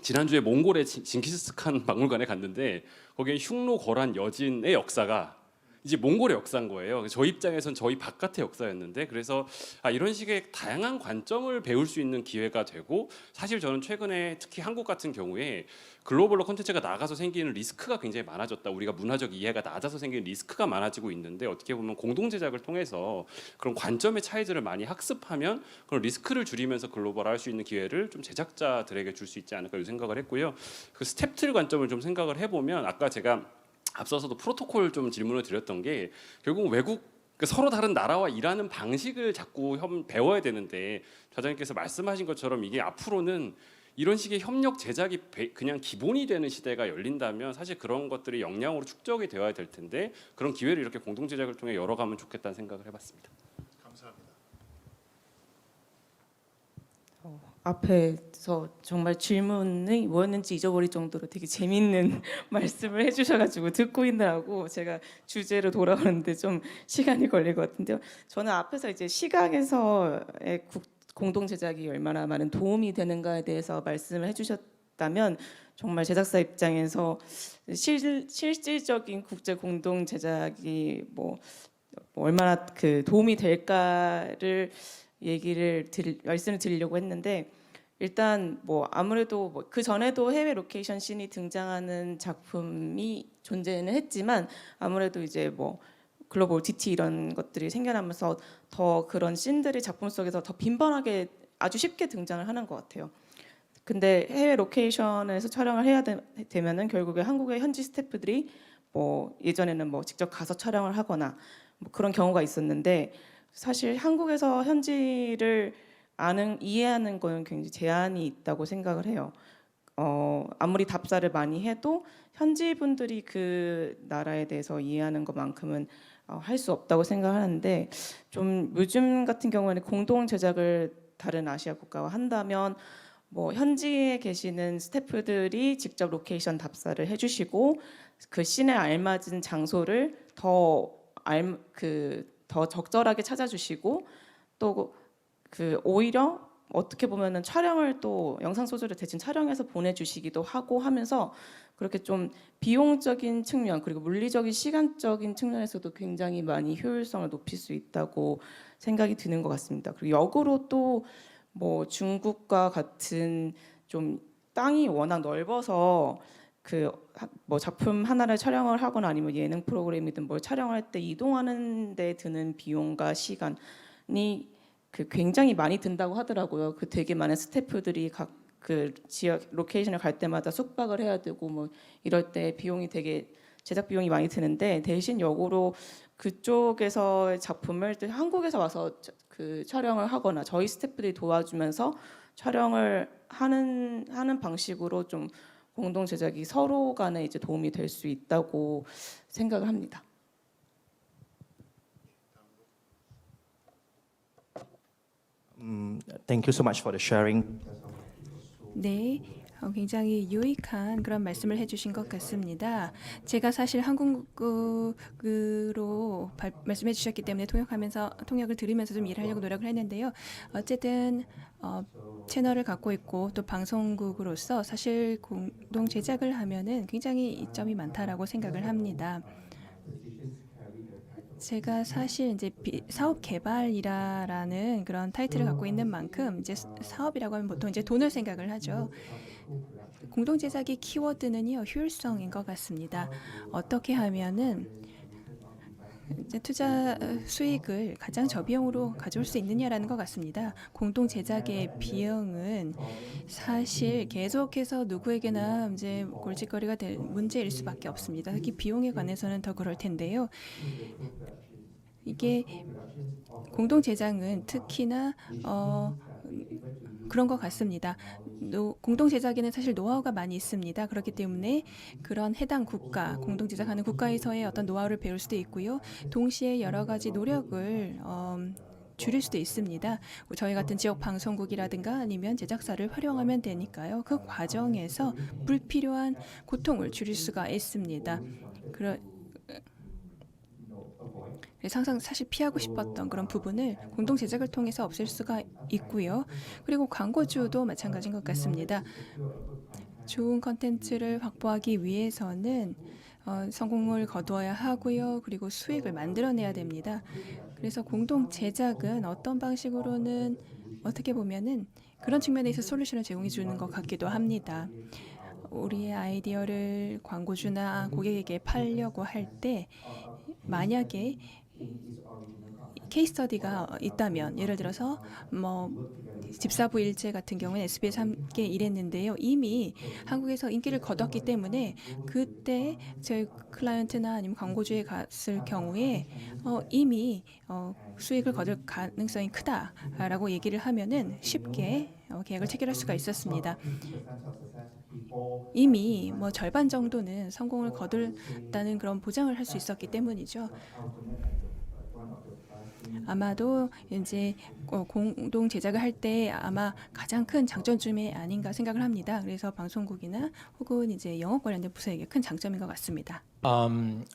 지난주에 몽골의 징기스칸 박물관에 갔는데 거기에 흉노 거란 여진의 역사가 이제 몽골의 역사인 거예요. 저희 입장에선 저희 바깥의 역사였는데, 그래서 이런 식의 다양한 관점을 배울 수 있는 기회가 되고, 사실 저는 최근에 특히 한국 같은 경우에 글로벌로 콘텐츠가 나가서 생기는 리스크가 굉장히 많아졌다. 우리가 문화적 이해가 낮아서 생기는 리스크가 많아지고 있는데, 어떻게 보면 공동 제작을 통해서 그런 관점의 차이들을 많이 학습하면 그런 리스크를 줄이면서 글로벌화할 수 있는 기회를 좀 제작자들에게 줄 수 있지 않을까 이 생각을 했고요. 그 스탭들 관점을 좀 생각을 해보면, 아까 제가 앞서서도 프로토콜 좀 질문을 드렸던 게 결국 외국 서로 다른 나라와 일하는 방식을 자꾸 배워야 되는데, 좌장님께서 말씀하신 것처럼 이게 앞으로는 이런 식의 협력 제작이 그냥 기본이 되는 시대가 열린다면 사실 그런 것들이 역량으로 축적이 되어야 될 텐데, 그런 기회를 이렇게 공동 제작을 통해 열어가면 좋겠다는 생각을 해봤습니다. 감사합니다. 앞에서 정말 질문이 뭐였는지 잊어버릴 정도로 되게 재밌는 말씀을 해주셔가지고 듣고 있느라고 제가 주제로 돌아오는데 좀 시간이 걸릴 것 같은데요. 저는 앞에서 이제 시각에서의 공동 제작이 얼마나 많은 도움이 되는가에 대해서 말씀을 해주셨다면, 정말 제작사 입장에서 실질적인 국제 공동 제작이 뭐 얼마나 그 도움이 될까를 말씀을 드리려고 했는데, 일단 뭐 아무래도 그 전에도 해외 로케이션 씬이 등장하는 작품이 존재는 했지만, 아무래도 이제 뭐 글로벌 OTT 이런 것들이 생겨나면서 더 그런 씬들이 작품 속에서 더 빈번하게 아주 쉽게 등장을 하는 것 같아요. 근데 해외 로케이션에서 촬영을 해야 되면은 결국에 한국의 현지 스태프들이 뭐 예전에는 뭐 직접 가서 촬영을 하거나 뭐 그런 경우가 있었는데 사실 한국에서 현지를 이해하는 거는 굉장히 제한이 있다고 생각을 해요. 아무리 답사를 많이 해도 현지 분들이 그 나라에 대해서 이해하는 것만큼은 할 수 없다고 생각하는데 좀 요즘 같은 경우에는 공동 제작을 다른 아시아 국가와 한다면 뭐 현지에 계시는 스태프들이 직접 로케이션 답사를 해주시고 그 씬에 알맞은 장소를 더 적절하게 찾아주시고 또 그 오히려 어떻게 보면은 촬영을 또 영상 소재를 대신 촬영해서 보내주시기도 하고 하면서 그렇게 좀 비용적인 측면 그리고 물리적인 시간적인 측면에서도 굉장히 많이 효율성을 높일 수 있다고 생각이 드는 것 같습니다. 그리고 역으로 또 뭐 중국과 같은 좀 땅이 워낙 넓어서 그 뭐 작품 하나를 촬영을 하거나 아니면 예능 프로그램이든 뭘 촬영할 때 이동하는 데 드는 비용과 시간이 그 굉장히 많이 든다고 하더라고요. 그 되게 많은 스태프들이 각 그 지역 로케이션을 갈 때마다 숙박을 해야 되고 뭐 이럴 때 비용이 되게 제작 비용이 많이 드는데 대신 역으로 그쪽에서 작품을 또 한국에서 와서 그 촬영을 하거나 저희 스태프들이 도와주면서 촬영을 하는 방식으로 좀 공동 제작이 서로 간에 이제 도움이 될 수 있다고 생각을 합니다. Thank you so much for the sharing. 네, 굉장히 유익한 그런 말씀을 해주신 것 같습니다. 제가 사실 한국어로 말씀해 주셨기 때문에 통역을 들으면서 좀 일을 하려고 노력을 했는데요. 어쨌든 채널을 갖고 있고 또 방송국으로서 사실 공동 제작을 하면은 굉장히 이점이 많다라고 생각을 합니다. 제가 사실 이제 사업 개발이라는 그런 타이틀을 갖고 있는 만큼 이제 사업이라고 하면 보통 이제 돈을 생각을 하죠. 공동 제작의 키워드는요, 효율성인 것 같습니다. 어떻게 하면은 이제 투자 수익을 가장 저비용으로 가져올 수 있느냐라는 것 같습니다. 공동 제작의 비용은 사실 계속해서 누구에게나 이제 골칫거리가 될 문제일 수밖에 없습니다. 특히 비용에 관해서는 더 그럴 텐데요. 이게 공동 제작은 특히나 그런 것 같습니다. 공동 제작에는 사실 노하우가 많이 있습니다. 그렇기 때문에 그런 해당 국가, 공동 제작하는 국가에서의 어떤 노하우를 배울 수도 있고요. 동시에 여러 가지 노력을 줄일 수도 있습니다. 저희 같은 지역 방송국이라든가 아니면 제작사를 활용하면 되니까요. 그 과정에서 불필요한 고통을 줄일 수가 있습니다. 그래서 항상 사실 피하고 싶었던 그런 부분을 공동 제작을 통해서 없앨 수가 있고요. 그리고 광고주도 마찬가지인 것 같습니다. 좋은 컨텐츠를 확보하기 위해서는 성공을 거두어야 하고요. 그리고 수익을 만들어내야 됩니다. 그래서 공동 제작은 어떤 방식으로는 어떻게 보면은 그런 측면에서 솔루션을 제공해 주는 것 같기도 합니다. 우리의 아이디어를 광고주나 고객에게 팔려고 할 때 만약에 케이스 스터디가 있다면 예를 들어서 뭐 집사부 일제 같은 경우는 SBS 함께 일했는데요. 이미 한국에서 인기를 거뒀기 때문에 그때 저희 클라이언트나 아니면 광고주에 갔을 경우에 이미 수익을 거둘 가능성이 크다라고 얘기를 하면은 쉽게 계약을 체결할 수가 있었습니다. 이미 뭐 절반 정도는 성공을 거둘다는 그런 보장을 할 수 있었기 때문이죠. 아마도 이제 공동 제작을 할 때 아마 가장 큰 장점쯤이 아닌가 생각을 합니다. 그래서 방송국이나 혹은 이제 영업 관련된 부서에게 큰 장점인 것 같습니다.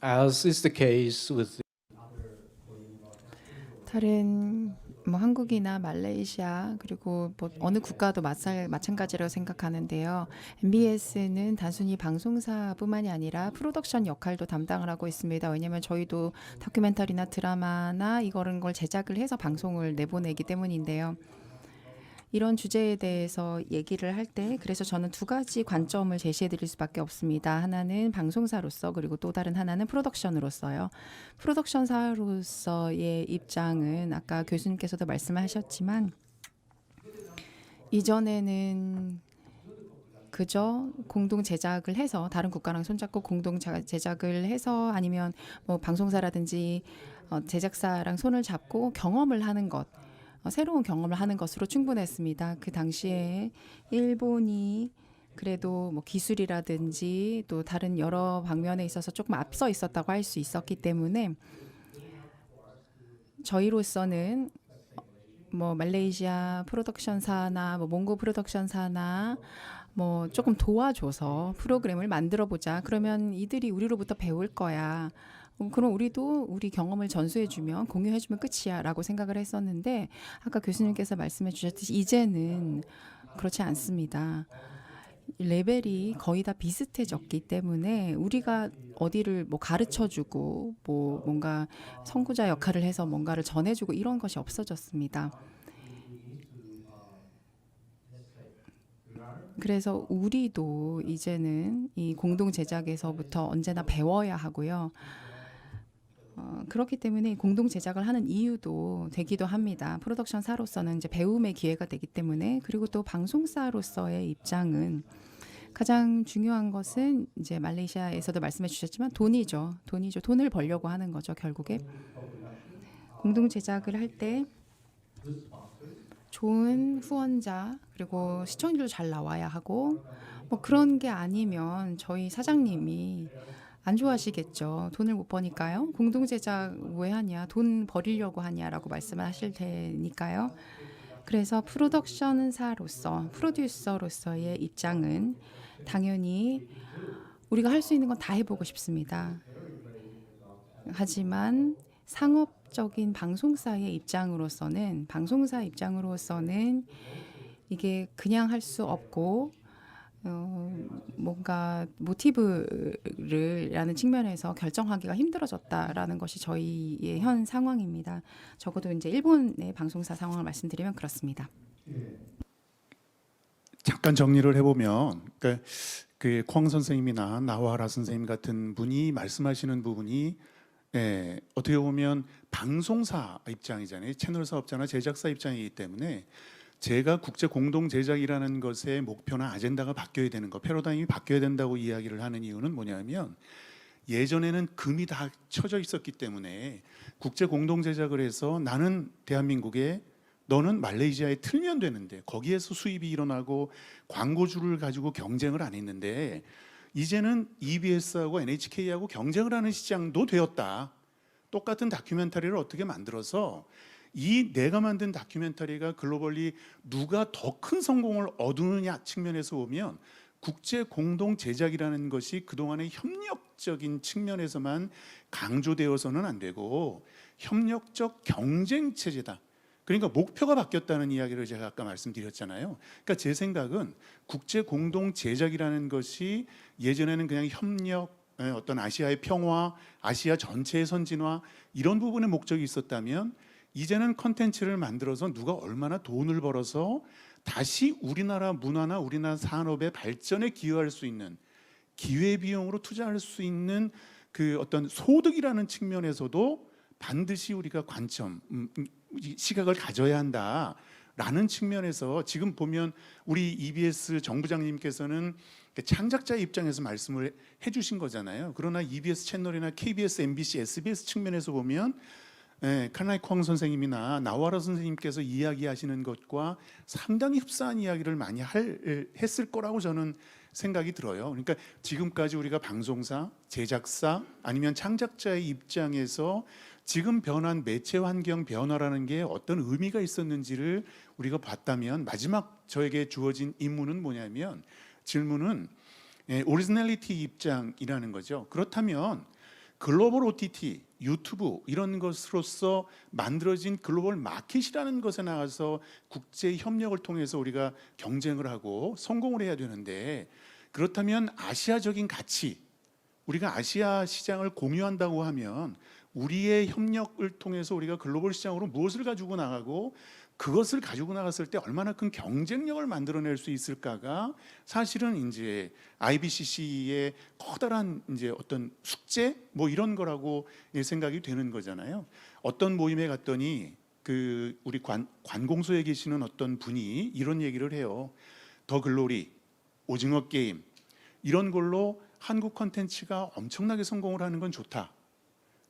As is the case with 다른 뭐 한국이나 말레이시아 그리고 뭐 어느 국가도 마찬가지라고 생각하는데요. MBS는 단순히 방송사뿐만이 아니라 프로덕션 역할도 담당을 하고 있습니다. 왜냐하면 저희도 다큐멘터리나 드라마나 이런 걸 제작을 해서 방송을 내보내기 때문인데요. 이런 주제에 대해서 얘기를 할 때 그래서 저는 두 가지 관점을 제시해 드릴 수밖에 없습니다. 하나는 방송사로서 그리고 또 다른 하나는 프로덕션으로서요. 프로덕션사로서의 입장은 아까 교수님께서도 말씀하셨지만 이전에는 그저 공동 제작을 해서 다른 국가랑 손잡고 공동 제작을 해서 아니면 뭐 방송사라든지 제작사랑 손을 잡고 경험을 하는 것, 새로운 경험을 하는 것으로 충분했습니다. 그 당시에 일본이 그래도 뭐 기술이라든지 또 다른 여러 방면에 있어서 조금 앞서 있었다고 할 수 있었기 때문에 저희로서는 뭐 말레이시아 프로덕션사나 뭐 몽고 프로덕션사나 뭐 조금 도와줘서 프로그램을 만들어 보자. 그러면 이들이 우리로부터 배울 거야. 그럼 우리도 우리 경험을 전수해주면 공유해주면 끝이야라고 생각을 했었는데 아까 교수님께서 말씀해 주셨듯이 이제는 그렇지 않습니다. 레벨이 거의 다 비슷해졌기 때문에 우리가 어디를 뭐 가르쳐주고 뭐 뭔가 선구자 역할을 해서 뭔가를 전해주고 이런 것이 없어졌습니다. 그래서 우리도 이제는 이 공동 제작에서부터 언제나 배워야 하고요. 그렇기 때문에 공동 제작을 하는 이유도 되기도 합니다. 프로덕션사로서는 이제 배움의 기회가 되기 때문에 그리고 또 방송사로서의 입장은 가장 중요한 것은 이제 말레이시아에서도 말씀해 주셨지만 돈이죠. 돈을 벌려고 하는 거죠. 결국에 공동 제작을 할 때 좋은 후원자 그리고 시청률도 잘 나와야 하고 뭐 그런 게 아니면 저희 사장님이 안 좋아하시겠죠. 돈을 못 버니까요. 공동 제작 왜 하냐, 돈 버리려고 하냐라고 말씀을 하실 테니까요. 그래서 프로덕션사로서, 프로듀서로서의 입장은 당연히 우리가 할 수 있는 건 다 해보고 싶습니다. 하지만 상업적인 방송사의 입장으로서는, 방송사 입장으로서는 이게 그냥 할 수 없고 뭔가 모티브를라는 측면에서 결정하기가 힘들어졌다라는 것이 저희의 현 상황입니다. 적어도 이제 일본의 방송사 상황을 말씀드리면 그렇습니다. 잠깐 정리를 해보면 그러니까 그 콩 선생님이나 나와라 선생님 같은 분이 말씀하시는 부분이 어떻게 보면 방송사 입장이잖아요. 채널 사업자나 제작사 입장이기 때문에 제가 국제 공동 제작이라는 것의 목표나 아젠다가 바뀌어야 되는 거, 패러다임이 바뀌어야 된다고 이야기를 하는 이유는 뭐냐면 예전에는 금이 다 쳐져 있었기 때문에 국제 공동 제작을 해서 나는 대한민국에 너는 말레이시아에 틀면 되는데 거기에서 수입이 일어나고 광고주를 가지고 경쟁을 안 했는데 이제는 EBS하고 NHK하고 경쟁을 하는 시장도 되었다. 똑같은 다큐멘터리를 어떻게 만들어서 이 내가 만든 다큐멘터리가 글로벌리 누가 더 큰 성공을 얻느냐 측면에서 보면 국제 공동 제작이라는 것이 그동안의 협력적인 측면에서만 강조되어서는 안 되고 협력적 경쟁 체제다. 그러니까 목표가 바뀌었다는 이야기를 제가 아까 말씀드렸잖아요. 그러니까 제 생각은 국제 공동 제작이라는 것이 예전에는 그냥 협력, 어떤 아시아의 평화, 아시아 전체의 선진화 이런 부분의 목적이 있었다면 이제는 컨텐츠를 만들어서 누가 얼마나 돈을 벌어서 다시 우리나라 문화나 우리나라 산업의 발전에 기여할 수 있는 기회비용으로 투자할 수 있는 그 어떤 소득이라는 측면에서도 반드시 우리가 관점, 시각을 가져야 한다라는 측면에서 지금 보면 우리 EBS 정부장님께서는 창작자의 입장에서 말씀을 해주신 거잖아요. 그러나 EBS 채널이나 KBS, MBC, SBS 측면에서 보면 칼라이 콩 선생님이나 나와라 선생님께서 이야기하시는 것과 상당히 흡사한 이야기를 많이 했을 거라고 저는 생각이 들어요. 그러니까 지금까지 우리가 방송사, 제작사 아니면 창작자의 입장에서 지금 변한 매체 환경 변화라는 게 어떤 의미가 있었는지를 우리가 봤다면 마지막 저에게 주어진 임무는 뭐냐면 질문은 오리지널리티 입장이라는 거죠. 그렇다면 글로벌 OTT, 유튜브 이런 것으로서 만들어진 글로벌 마켓이라는 것에 나가서 국제 협력을 통해서 우리가 경쟁을 하고 성공을 해야 되는데 그렇다면 아시아적인 가치, 우리가 아시아 시장을 공유한다고 하면 우리의 협력을 통해서 우리가 글로벌 시장으로 무엇을 가지고 나가고 그것을 가지고 나갔을 때 얼마나 큰 경쟁력을 만들어낼 수 있을까가 사실은 이제 IBCC의 커다란 이제 어떤 숙제 뭐 이런 거라고 생각이 되는 거잖아요. 어떤 모임에 갔더니 그 우리 관공서에 계시는 어떤 분이 이런 얘기를 해요. 더 글로리, 오징어 게임 이런 걸로 한국 콘텐츠가 엄청나게 성공을 하는 건 좋다.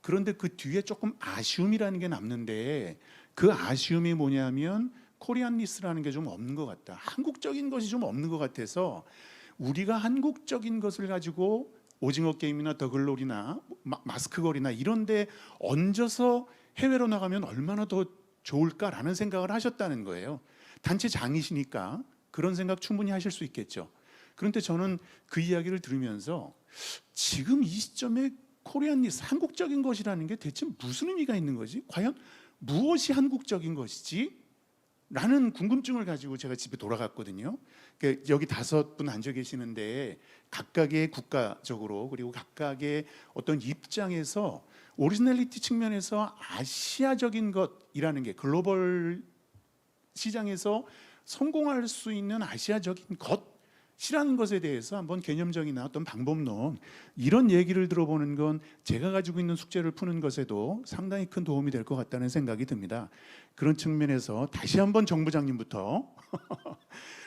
그런데 그 뒤에 조금 아쉬움이라는 게 남는데 그 아쉬움이 뭐냐면 코리안리스라는 게 좀 없는 것 같다. 한국적인 것이 좀 없는 것 같아서 우리가 한국적인 것을 가지고 오징어 게임이나 더글로리나 마스크걸이나 이런 데 얹어서 해외로 나가면 얼마나 더 좋을까라는 생각을 하셨다는 거예요. 단체장이시니까 그런 생각 충분히 하실 수 있겠죠. 그런데 저는 그 이야기를 들으면서 지금 이 시점에 코리안리스, 한국적인 것이라는 게 대체 무슨 의미가 있는 거지? 과연 무엇이 한국적인 것이지? 라는 궁금증을 가지고 제가 집에 돌아갔거든요. 그러니까 여기 5분 앉아 계시는데 각각의 국가적으로 그리고 각각의 어떤 입장에서 오리지널리티 측면에서 아시아적인 것이라는 게 글로벌 시장에서 성공할 수 있는 아시아적인 것이라는 것에 대해서 한번 개념적이나 어떤 방법론 이런 얘기를 들어보는 건 제가 가지고 있는 숙제를 푸는 것에도 상당히 큰 도움이 될 것 같다는 생각이 듭니다. 그런 측면에서 다시 한번 정부장님부터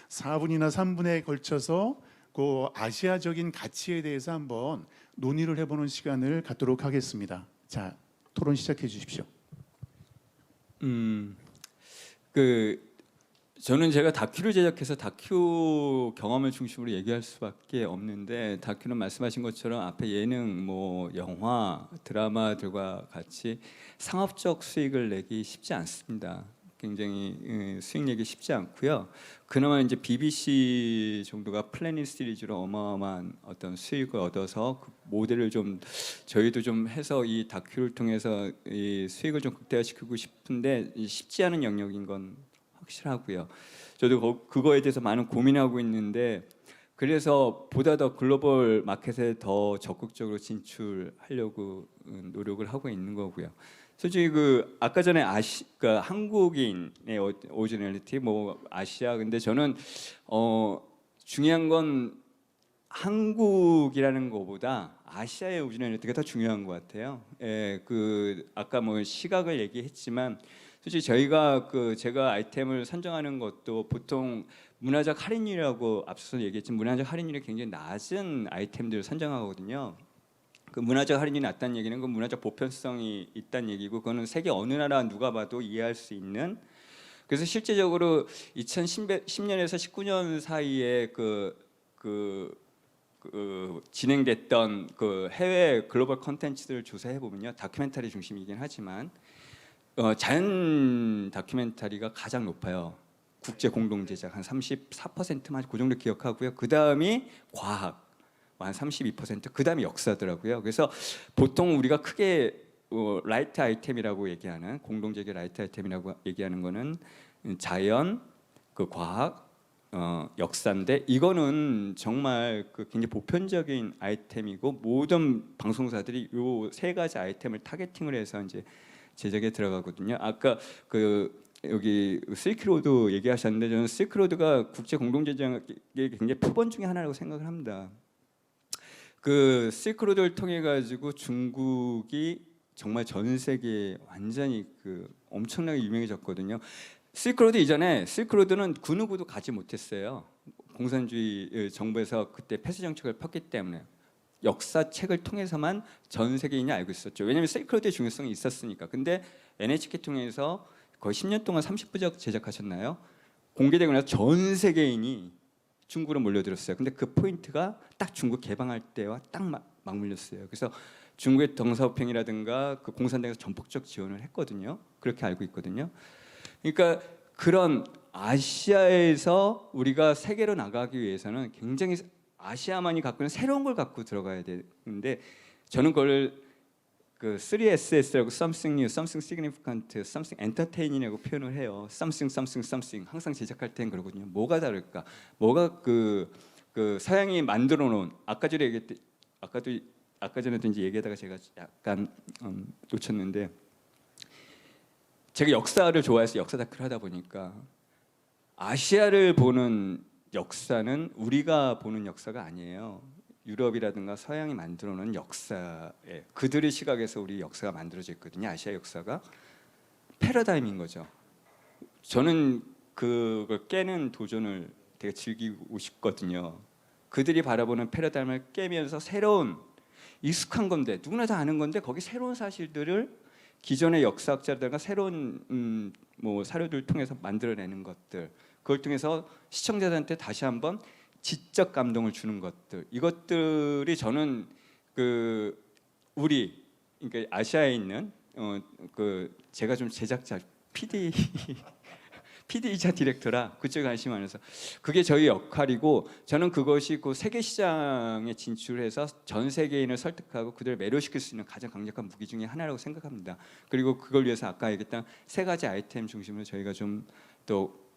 4분이나 3분에 걸쳐서 그 아시아적인 가치에 대해서 한번 논의를 해보는 시간을 갖도록 하겠습니다. 자, 토론 시작해 주십시오. 저는 제가 다큐를 제작해서 다큐 경험을 중심으로 얘기할 수밖에 없는데 다큐는 말씀하신 것처럼 앞에 예능, 뭐 영화, 드라마들과 같이 상업적 수익을 내기 쉽지 않습니다. 굉장히 수익 내기 쉽지 않고요. 그나마 이제 BBC 정도가 플래닛 시리즈로 어마어마한 어떤 수익을 얻어서 그 모델을 좀 저희도 좀 해서 이 다큐를 통해서 이 수익을 좀 극대화시키고 싶은데 쉽지 않은 영역인 건 확실하고요. 저도 그거에 대해서 많은 고민하고 있는데 그래서 보다 더 글로벌 마켓에 더 적극적으로 진출하려고 노력을 하고 있는 거고요. 솔직히 그 아까 전에 그러니까 한국인의 오리지널리티 뭐 아시아 근데 저는 중요한 건 한국이라는 것보다 아시아의 오리지널리티가 더 중요한 것 같아요. 예, 그 아까 뭐 시각을 얘기했지만 솔직히 저희가 제가 아이템을 선정하는 것도 보통 문화적 할인율이라고 앞서서 얘기했지만 문화적 할인율이 굉장히 낮은 아이템들을 선정하거든요. 그 문화적 할인이 낮다는 얘기는 그 문화적 보편성이 있다는 얘기고 그거는 세계 어느 나라 누가 봐도 이해할 수 있는 그래서 실제적으로 2010년에서 19년 사이에 진행됐던 그 해외 글로벌 콘텐츠들을 조사해 보면요 다큐멘터리 중심이긴 하지만 자연 다큐멘터리가 가장 높아요. 국제 공동 제작 한 34%만 그 정도 기억하고요. 그 다음이 과학 한 32%, 그 다음에 역사더라고요. 그래서 보통 우리가 크게 라이트 아이템이라고 얘기하는 공동재계 라이트 아이템이라고 얘기하는 거는 자연, 그 과학, 역사인데 이거는 정말 굉장히 보편적인 아이템이고 모든 방송사들이 이 세 가지 아이템을 타겟팅을 해서 이제 제작에 들어가거든요. 아까 여기 실크로드 얘기하셨는데 저는 실크로드가 국제 공동 제작의 굉장히 표본 중에 하나라고 생각을 합니다. 그 실크로드를 통해 가지고 중국이 정말 전 세계에 완전히 엄청나게 유명해졌거든요. 실크로드 이전에 실크로드는 그 누구도 가지 못했어요. 공산주의 정부에서 그때 폐쇄 정책을 폈기 때문에 역사책을 통해서만 전 세계인이 알고 있었죠. 왜냐하면 실크로드의 중요성이 있었으니까. 근데 NHK 통해서 거의 10년 동안 30부작 제작하셨나요? 공개되고 나서 전 세계인이 중국으로 몰려들었어요. 근데 그 포인트가 딱 중국 개방할 때와 딱 맞물렸어요. 그래서 중국의 덩사오평이라든가 그 공산당에서 전폭적 지원을 했거든요. 그렇게 알고 있거든요. 그러니까 그런 아시아에서 우리가 세계로 나가기 위해서는 굉장히 아시아만이 갖고 있는 새로운 걸 갖고 들어가야 되는데 저는 그걸 3SS라고 Something New, Something Significant, Something Entertaining이라고 표현을 해요. Something 항상 제작할 때는 그러거든요. 뭐가 다를까? 뭐가 서양이 만들어 놓은 아까 전에도 이제 얘기하다가 제가 약간 놓쳤는데 제가 역사를 좋아해서 역사 다큐를 하다 보니까 아시아를 보는 역사는 우리가 보는 역사가 아니에요. 유럽이라든가 서양이 만들어 놓은 역사에 그들의 시각에서 우리 역사가 만들어져 있거든요. 아시아 역사가 패러다임인 거죠. 저는 그걸 깨는 도전을 되게 즐기고 싶거든요. 그들이 바라보는 패러다임을 깨면서 새로운 익숙한 건데 누구나 다 아는 건데 거기 새로운 사실들을 기존의 역사학자들과 새로운 뭐 사료들을 통해서 만들어내는 것들, 그걸 통해서 시청자들한테 다시 한번 지적 감동을 주는 것들, 이것들이 저는 그 우리 그러니까 아시아에 있는 그 제가 좀 제작자 PD이자 디렉터라 그쪽에 관심이 많아서 그게 저희 역할이고, 저는 그것이 그 세계 시장에 진출해서 전 세계인을 설득하고 그들을 매료시킬 수 있는 가장 강력한 무기 중에 하나라고 생각합니다. 그리고 그걸 위해서 아까 얘기했던 세 가지 아이템 중심으로 저희가 좀 또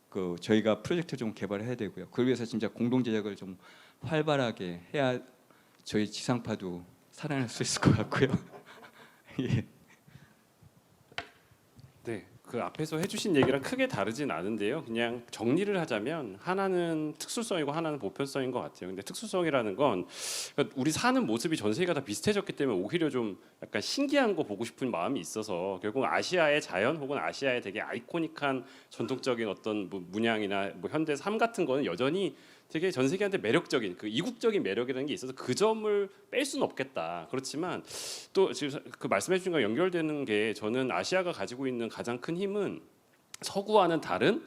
그 저희가 프로젝트 좀 개발을 해야 되고요. 그걸 위해서 진짜 공동 제작을 좀 활발하게 해야 저희 지상파도 살아날 수 있을 것 같고요. 예. 네, 그 앞에서 해주신 얘기랑 크게 다르진 않은데요. 그냥 정리를 하자면 하나는 특수성이고 하나는 보편성인 것 같아요. 근데 특수성이라는 건 그러니까 우리 사는 모습이 전 세계가 다 비슷해졌기 때문에 오히려 좀 약간 신기한 거 보고 싶은 마음이 있어서 결국 아시아의 자연 혹은 아시아의 되게 아이코닉한 전통적인 어떤 뭐 문양이나 뭐 현대 삶 같은 거는 여전히 되게 전 세계한테 매력적인 그 이국적인 매력이라는 게 있어서 그 점을 뺄 수는 없겠다. 그렇지만 또 지금 그 말씀해 주신 거랑 연결되는 게 저는 아시아가 가지고 있는 가장 큰 힘은 서구와는 다른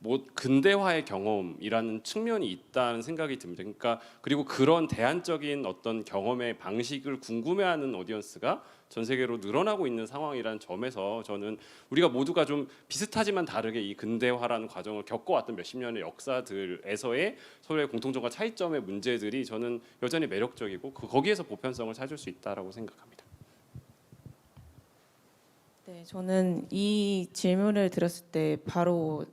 뭐 근대화의 경험이라는 측면이 있다는 생각이 듭니다. 그러니까 그리고 그런 대안적인 어떤 경험의 방식을 궁금해하는 오디언스가 전 세계로 늘어나고 있는 상황이라는 점에서 저는 우리가 모두가 좀 비슷하지만 다르게 이 근대화라는 과정을 겪어왔던 몇십 년의 역사들에서의 서로의 공통점과 차이점의 문제들이 저는 여전히 매력적이고 거기에서 보편성을 찾을 수 있다라고 생각합니다. 네, 저는 이 질문을 들었을 때 바로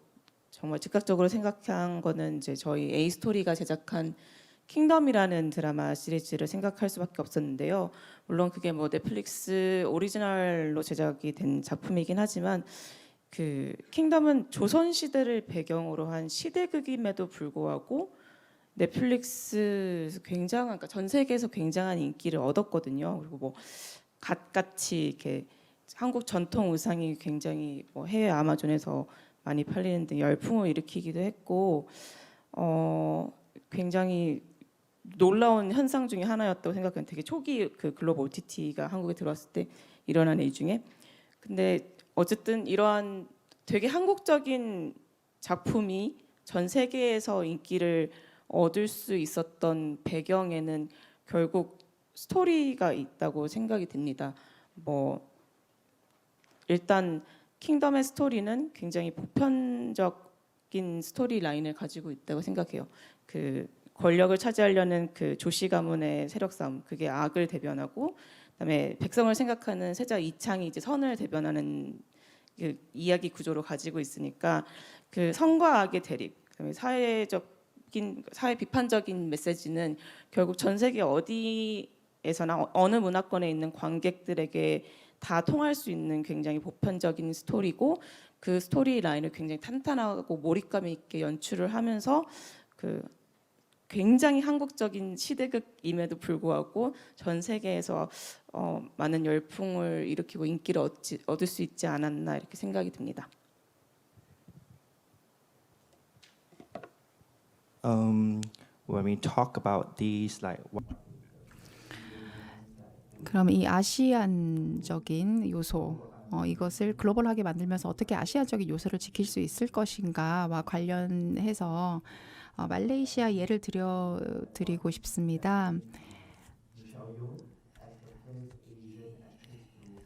정말 즉각적으로 생각한 거는 이제 저희 A스토리가 제작한 킹덤이라는 드라마 시리즈를 생각할 수밖에 없었는데요. 물론 그게 뭐 넷플릭스 오리지널로 제작이 된 작품이긴 하지만 그 킹덤은 조선 시대를 배경으로 한 시대극임에도 불구하고 넷플릭스 굉장한, 그러니까 전 세계에서 굉장한 인기를 얻었거든요. 그리고 뭐 갓같이 이렇게 한국 전통 의상이 굉장히 뭐 해외 아마존에서 많이 팔리는 등 열풍을 일으키기도 했고 굉장히 놀라운 현상 중에 하나였다고 생각해요. 되게 초기 그 글로벌 OTT가 한국에 들어왔을 때 일어난 일 중에. 근데 어쨌든 이러한 되게 한국적인 작품이 전 세계에서 인기를 얻을 수 있었던 배경에는 결국 스토리가 있다고 생각이 듭니다. 뭐 일단 킹덤의 스토리는 굉장히 보편적인 스토리 라인을 가지고 있다고 생각해요. 그 권력을 차지하려는 그 조씨 가문의 세력 싸움, 그게 악을 대변하고, 그다음에 백성을 생각하는 세자 이창이 이제 선을 대변하는 그 이야기 구조로 가지고 있으니까 그 선과 악의 대립, 그다음에 사회 비판적인 메시지는 결국 전 세계 어디에서나 어느 문화권에 있는 관객들에게 다 통할 수 있는 굉장히 보편적인 스토리고, 그 스토리 라인을 굉장히 탄탄하고 몰입감 있게 연출을 하면서 그 굉장히 한국적인 시대극임에도 불구하고 전 세계에서 많은 열풍을 일으키고 인기를 얻을 수 있지 않았나 이렇게 생각이 듭니다. When we talk about these, like 그럼 이 아시안적인 요소 이것을 글로벌하게 만들면서 어떻게 아시아적인 요소를 지킬 수 있을 것인가와 관련해서 말레이시아 예를 드리고 싶습니다.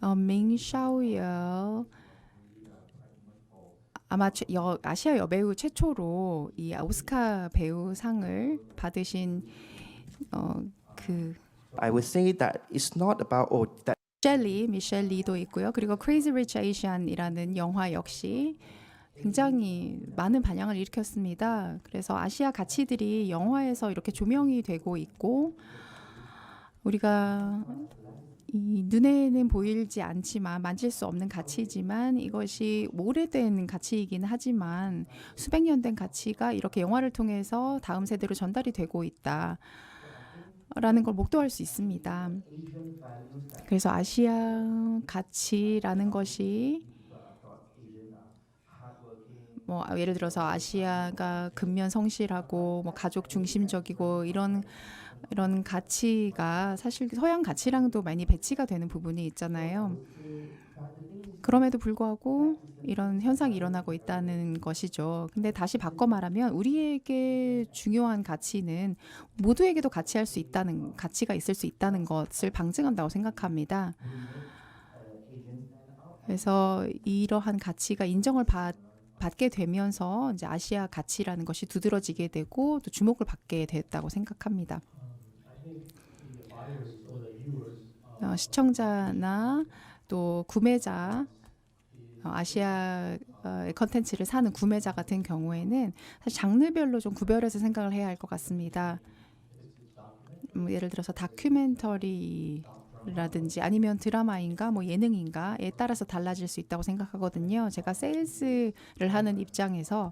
밍샤오여 아마 아시아 여배우 최초로 이 오스카 배우상을 받으신 그 I would say that it's not about that 미셸 리도 있고요. 그리고 Crazy Rich Asian이라는 영화 역시 굉장히 많은 반향을 일으켰습니다. 그래서 아시아 가치들이 영화에서 이렇게 조명이 되고 있고, 우리가 이 눈에는 보이지 않지만 만질 수 없는 가치이지만 이것이 오래된 가치이긴 하지만 수백 년 된 가치가 이렇게 영화를 통해서 다음 세대로 전달이 되고 있다. 라는 걸 목도할 수 있습니다. 그래서 아시아 가치라는 것이 뭐 예를 들어서 아시아가 근면 성실하고 뭐 가족 중심적이고 이런 가치가 사실 서양 가치랑도 많이 배치가 되는 부분이 있잖아요. 그럼에도 불구하고 이런 현상이 일어나고 있다는 것이죠. 근데 다시 바꿔 말하면 우리에게 중요한 가치는 모두에게도 가치가 있을 수 있다는 것을 방증한다고 생각합니다. 그래서 이러한 가치가 인정을 받게 되면서 이제 아시아 가치라는 것이 두드러지게 되고 또 주목을 받게 됐다고 생각합니다. 시청자나 또 구매자, 아시아의 컨텐츠를 사는 구매자 같은 경우에는 사실 장르별로 좀 구별해서 생각을 해야 할 것 같습니다. 예를 들어서 다큐멘터리라든지 아니면 드라마인가 뭐 예능인가에 따라서 달라질 수 있다고 생각하거든요. 제가 세일즈를 하는 입장에서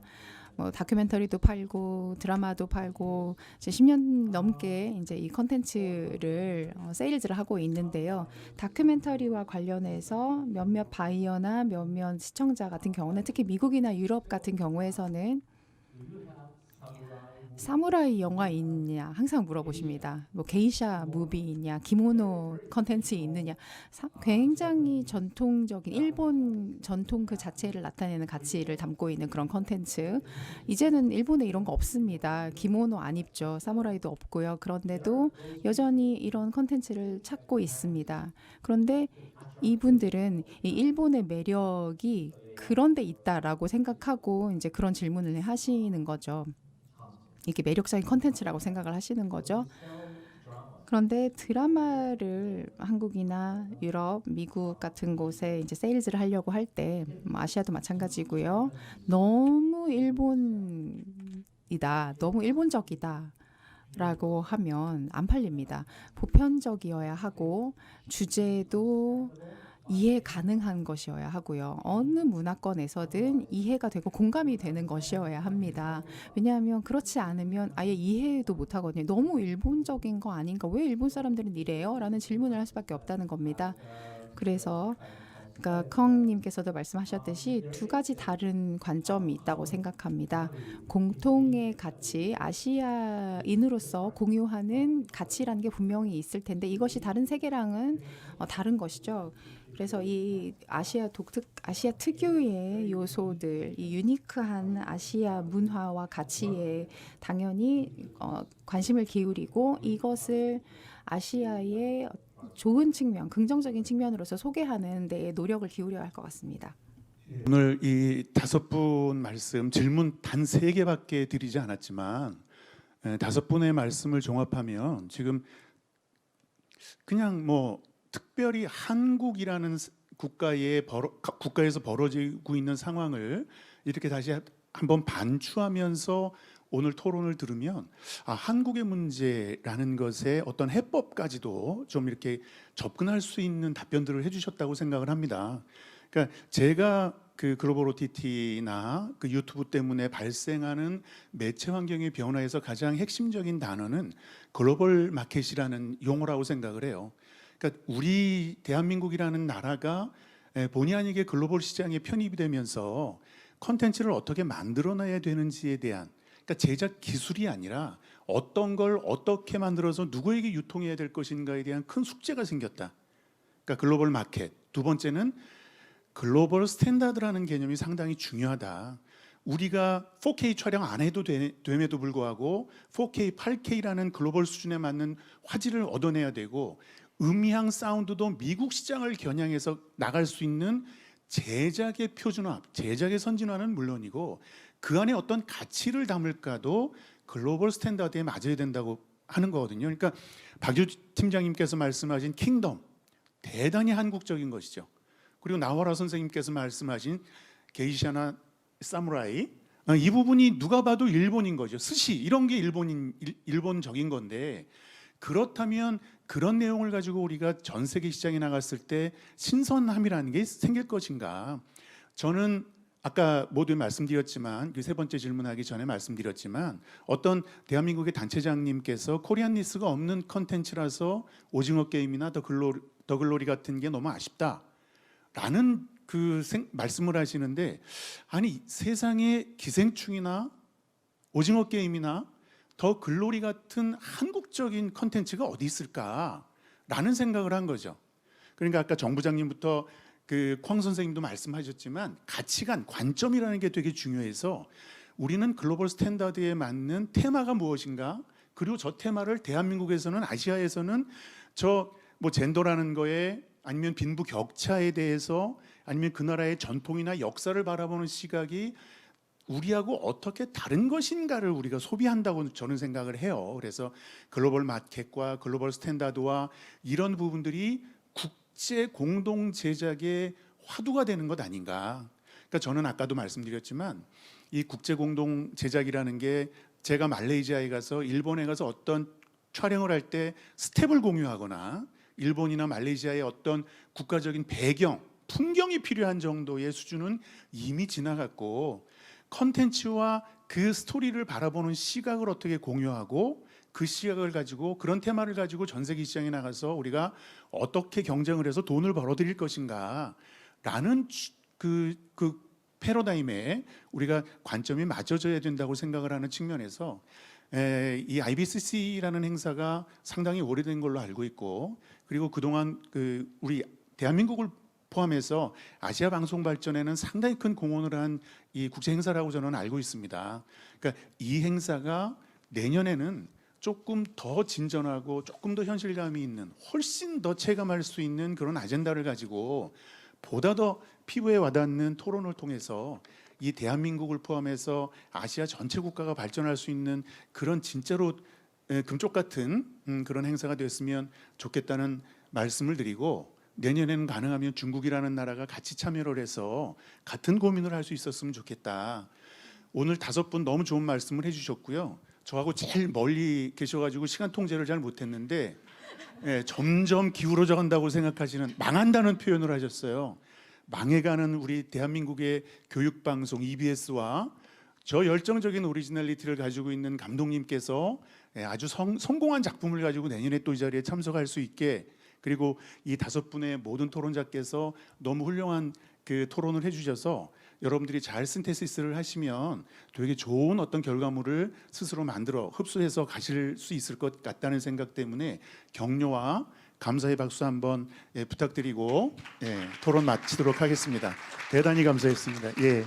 뭐 다큐멘터리도 팔고 드라마도 팔고 이제 10년 넘게 이제 이 컨텐츠를 세일즈를 하고 있는데요. 다큐멘터리와 관련해서 몇몇 바이어나 몇몇 시청자 같은 경우는 특히 미국이나 유럽 같은 경우에서는 사무라이 영화 있냐 항상 물어보십니다. 뭐 게이샤 무비 있냐, 기모노 컨텐츠 있느냐. 굉장히 전통적인 일본 전통 그 자체를 나타내는 가치를 담고 있는 그런 컨텐츠. 이제는 일본에 이런 거 없습니다. 기모노 안 입죠. 사무라이도 없고요. 그런데도 여전히 이런 컨텐츠를 찾고 있습니다. 그런데 이분들은 이 일본의 매력이 그런 데 있다라고 생각하고 이제 그런 질문을 하시는 거죠. 이게 매력적인 컨텐츠라고 생각을 하시는 거죠. 그런데 드라마를 한국이나 유럽, 미국 같은 곳에 이제 세일즈를 하려고 할 때 아시아도 마찬가지고요. 너무 일본이다, 너무 일본적이다. 라고 하면 안 팔립니다. 보편적이어야 하고 주제도 이해 가능한 것이어야 하고요. 어느 문화권에서든 이해가 되고 공감이 되는 것이어야 합니다. 왜냐하면 그렇지 않으면 아예 이해도 못하거든요. 너무 일본적인 거 아닌가? 왜 일본 사람들은 이래요? 라는 질문을 할 수밖에 없다는 겁니다. 그래서 그러니까 컹님께서도 말씀하셨듯이 두 가지 다른 관점이 있다고 생각합니다. 공통의 가치, 아시아인으로서 공유하는 가치라는 게 분명히 있을 텐데 이것이 다른 세계랑은 다른 것이죠. 그래서 이 아시아 특유의 요소들, 이 유니크한 아시아 문화와 가치에 당연히 관심을 기울이고 이것을 아시아의 좋은 측면, 긍정적인 측면으로서 소개하는 데에 노력을 기울여야 할 것 같습니다. 오늘 이 5분 말씀 질문 단 3개밖에 드리지 않았지만 5분의 말씀을 종합하면 지금 그냥 뭐 특별히 한국이라는 국가에서 벌어지고 있는 상황을 이렇게 다시 한번 반추하면서 오늘 토론을 들으면 한국의 문제라는 것에 어떤 해법까지도 좀 이렇게 접근할 수 있는 답변들을 해주셨다고 생각을 합니다. 그러니까 제가 그 글로벌 OTT나 그 유튜브 때문에 발생하는 매체 환경의 변화에서 가장 핵심적인 단어는 글로벌 마켓이라는 용어라고 생각을 해요. 그러니까 우리 대한민국이라는 나라가 본의 아니게 글로벌 시장에 편입이 되면서 컨텐츠를 어떻게 만들어내야 되는지에 대한 그러니까 제작 기술이 아니라 어떤 걸 어떻게 만들어서 누구에게 유통해야 될 것인가에 대한 큰 숙제가 생겼다. 그러니까 글로벌 마켓. 두 번째는 글로벌 스탠다드라는 개념이 상당히 중요하다. 우리가 4K 촬영 안 해도 됨에도 불구하고 4K, 8K라는 글로벌 수준에 맞는 화질을 얻어내야 되고 음향 사운드도 미국 시장을 겨냥해서 나갈 수 있는 제작의 표준화, 제작의 선진화는 물론이고 그 안에 어떤 가치를 담을까도 글로벌 스탠다드에 맞아야 된다고 하는 거거든요. 그러니까 박유 팀장님께서 말씀하신 킹덤, 대단히 한국적인 것이죠. 그리고 나와라 선생님께서 말씀하신 게이샤나 사무라이, 이 부분이 누가 봐도 일본인 거죠. 스시 이런 게 일본적인 건데 그렇다면 그런 내용을 가지고 우리가 전 세계 시장에 나갔을 때 신선함이라는 게 생길 것인가? 저는 아까 모두 말씀드렸지만 그 세 번째 질문하기 전에 말씀드렸지만 어떤 대한민국의 단체장님께서 코리안리스가 없는 컨텐츠라서 오징어 게임이나 더 글로리 같은 게 너무 아쉽다라는 말씀을 하시는데 아니 세상에 기생충이나 오징어 게임이나 더 글로리 같은 한국적인 컨텐츠가 어디 있을까라는 생각을 한 거죠. 그러니까 아까 정 부장님부터 콩 선생님도 말씀하셨지만 가치관, 관점이라는 게 되게 중요해서 우리는 글로벌 스탠다드에 맞는 테마가 무엇인가, 그리고 저 테마를 대한민국에서는, 아시아에서는 저 뭐 젠더라는 거에 아니면 빈부 격차에 대해서 아니면 그 나라의 전통이나 역사를 바라보는 시각이 우리하고 어떻게 다른 것인가를 우리가 소비한다고 저는 생각을 해요. 그래서 글로벌 마켓과 글로벌 스탠다드와 이런 부분들이 국제 공동 제작의 화두가 되는 것 아닌가. 그러니까 저는 아까도 말씀드렸지만 이 국제 공동 제작이라는 게 제가 말레이시아에 가서 일본에 가서 어떤 촬영을 할 때 스텝을 공유하거나 일본이나 말레이시아의 어떤 국가적인 배경, 풍경이 필요한 정도의 수준은 이미 지나갔고 컨텐츠와 그 스토리를 바라보는 시각을 어떻게 공유하고 그 시각을 가지고 그런 테마를 가지고 전 세계 시장에 나가서 우리가 어떻게 경쟁을 해서 돈을 벌어들일 것인가 라는 그 패러다임에 우리가 관점이 맞춰져야 된다고 생각을 하는 측면에서 이 IBCC라는 행사가 상당히 오래된 걸로 알고 있고, 그리고 그동안 우리 대한민국을 포함해서 아시아 방송 발전에는 상당히 큰 공헌을 한 이 국제 행사라고 저는 알고 있습니다. 그러니까 이 행사가 내년에는 조금 더 진전하고 조금 더 현실감이 있는, 훨씬 더 체감할 수 있는 그런 아젠다를 가지고 보다 더 피부에 와닿는 토론을 통해서 이 대한민국을 포함해서 아시아 전체 국가가 발전할 수 있는 그런 진짜로 금쪽 같은 그런 행사가 됐으면 좋겠다는 말씀을 드리고, 내년에는 가능하면 중국이라는 나라가 같이 참여를 해서 같은 고민을 할 수 있었으면 좋겠다. 오늘 5분 너무 좋은 말씀을 해주셨고요. 저하고 제일 멀리 계셔가지고 시간 통제를 잘 못했는데 점점 기울어져 간다고 생각하시는, 망한다는 표현을 하셨어요. 망해가는 우리 대한민국의 교육방송 EBS와 저 열정적인 오리지널리티를 가지고 있는 감독님께서 아주 성공한 작품을 가지고 내년에 또 이 자리에 참석할 수 있게, 그리고 이 5분의 모든 토론자께서 너무 훌륭한 토론을 해주셔서 여러분들이 잘 신테시스를 하시면 되게 좋은 어떤 결과물을 스스로 만들어 흡수해서 가실 수 있을 것 같다는 생각 때문에 격려와 감사의 박수 한번 부탁드리고 토론 마치도록 하겠습니다. 대단히 감사했습니다. 예.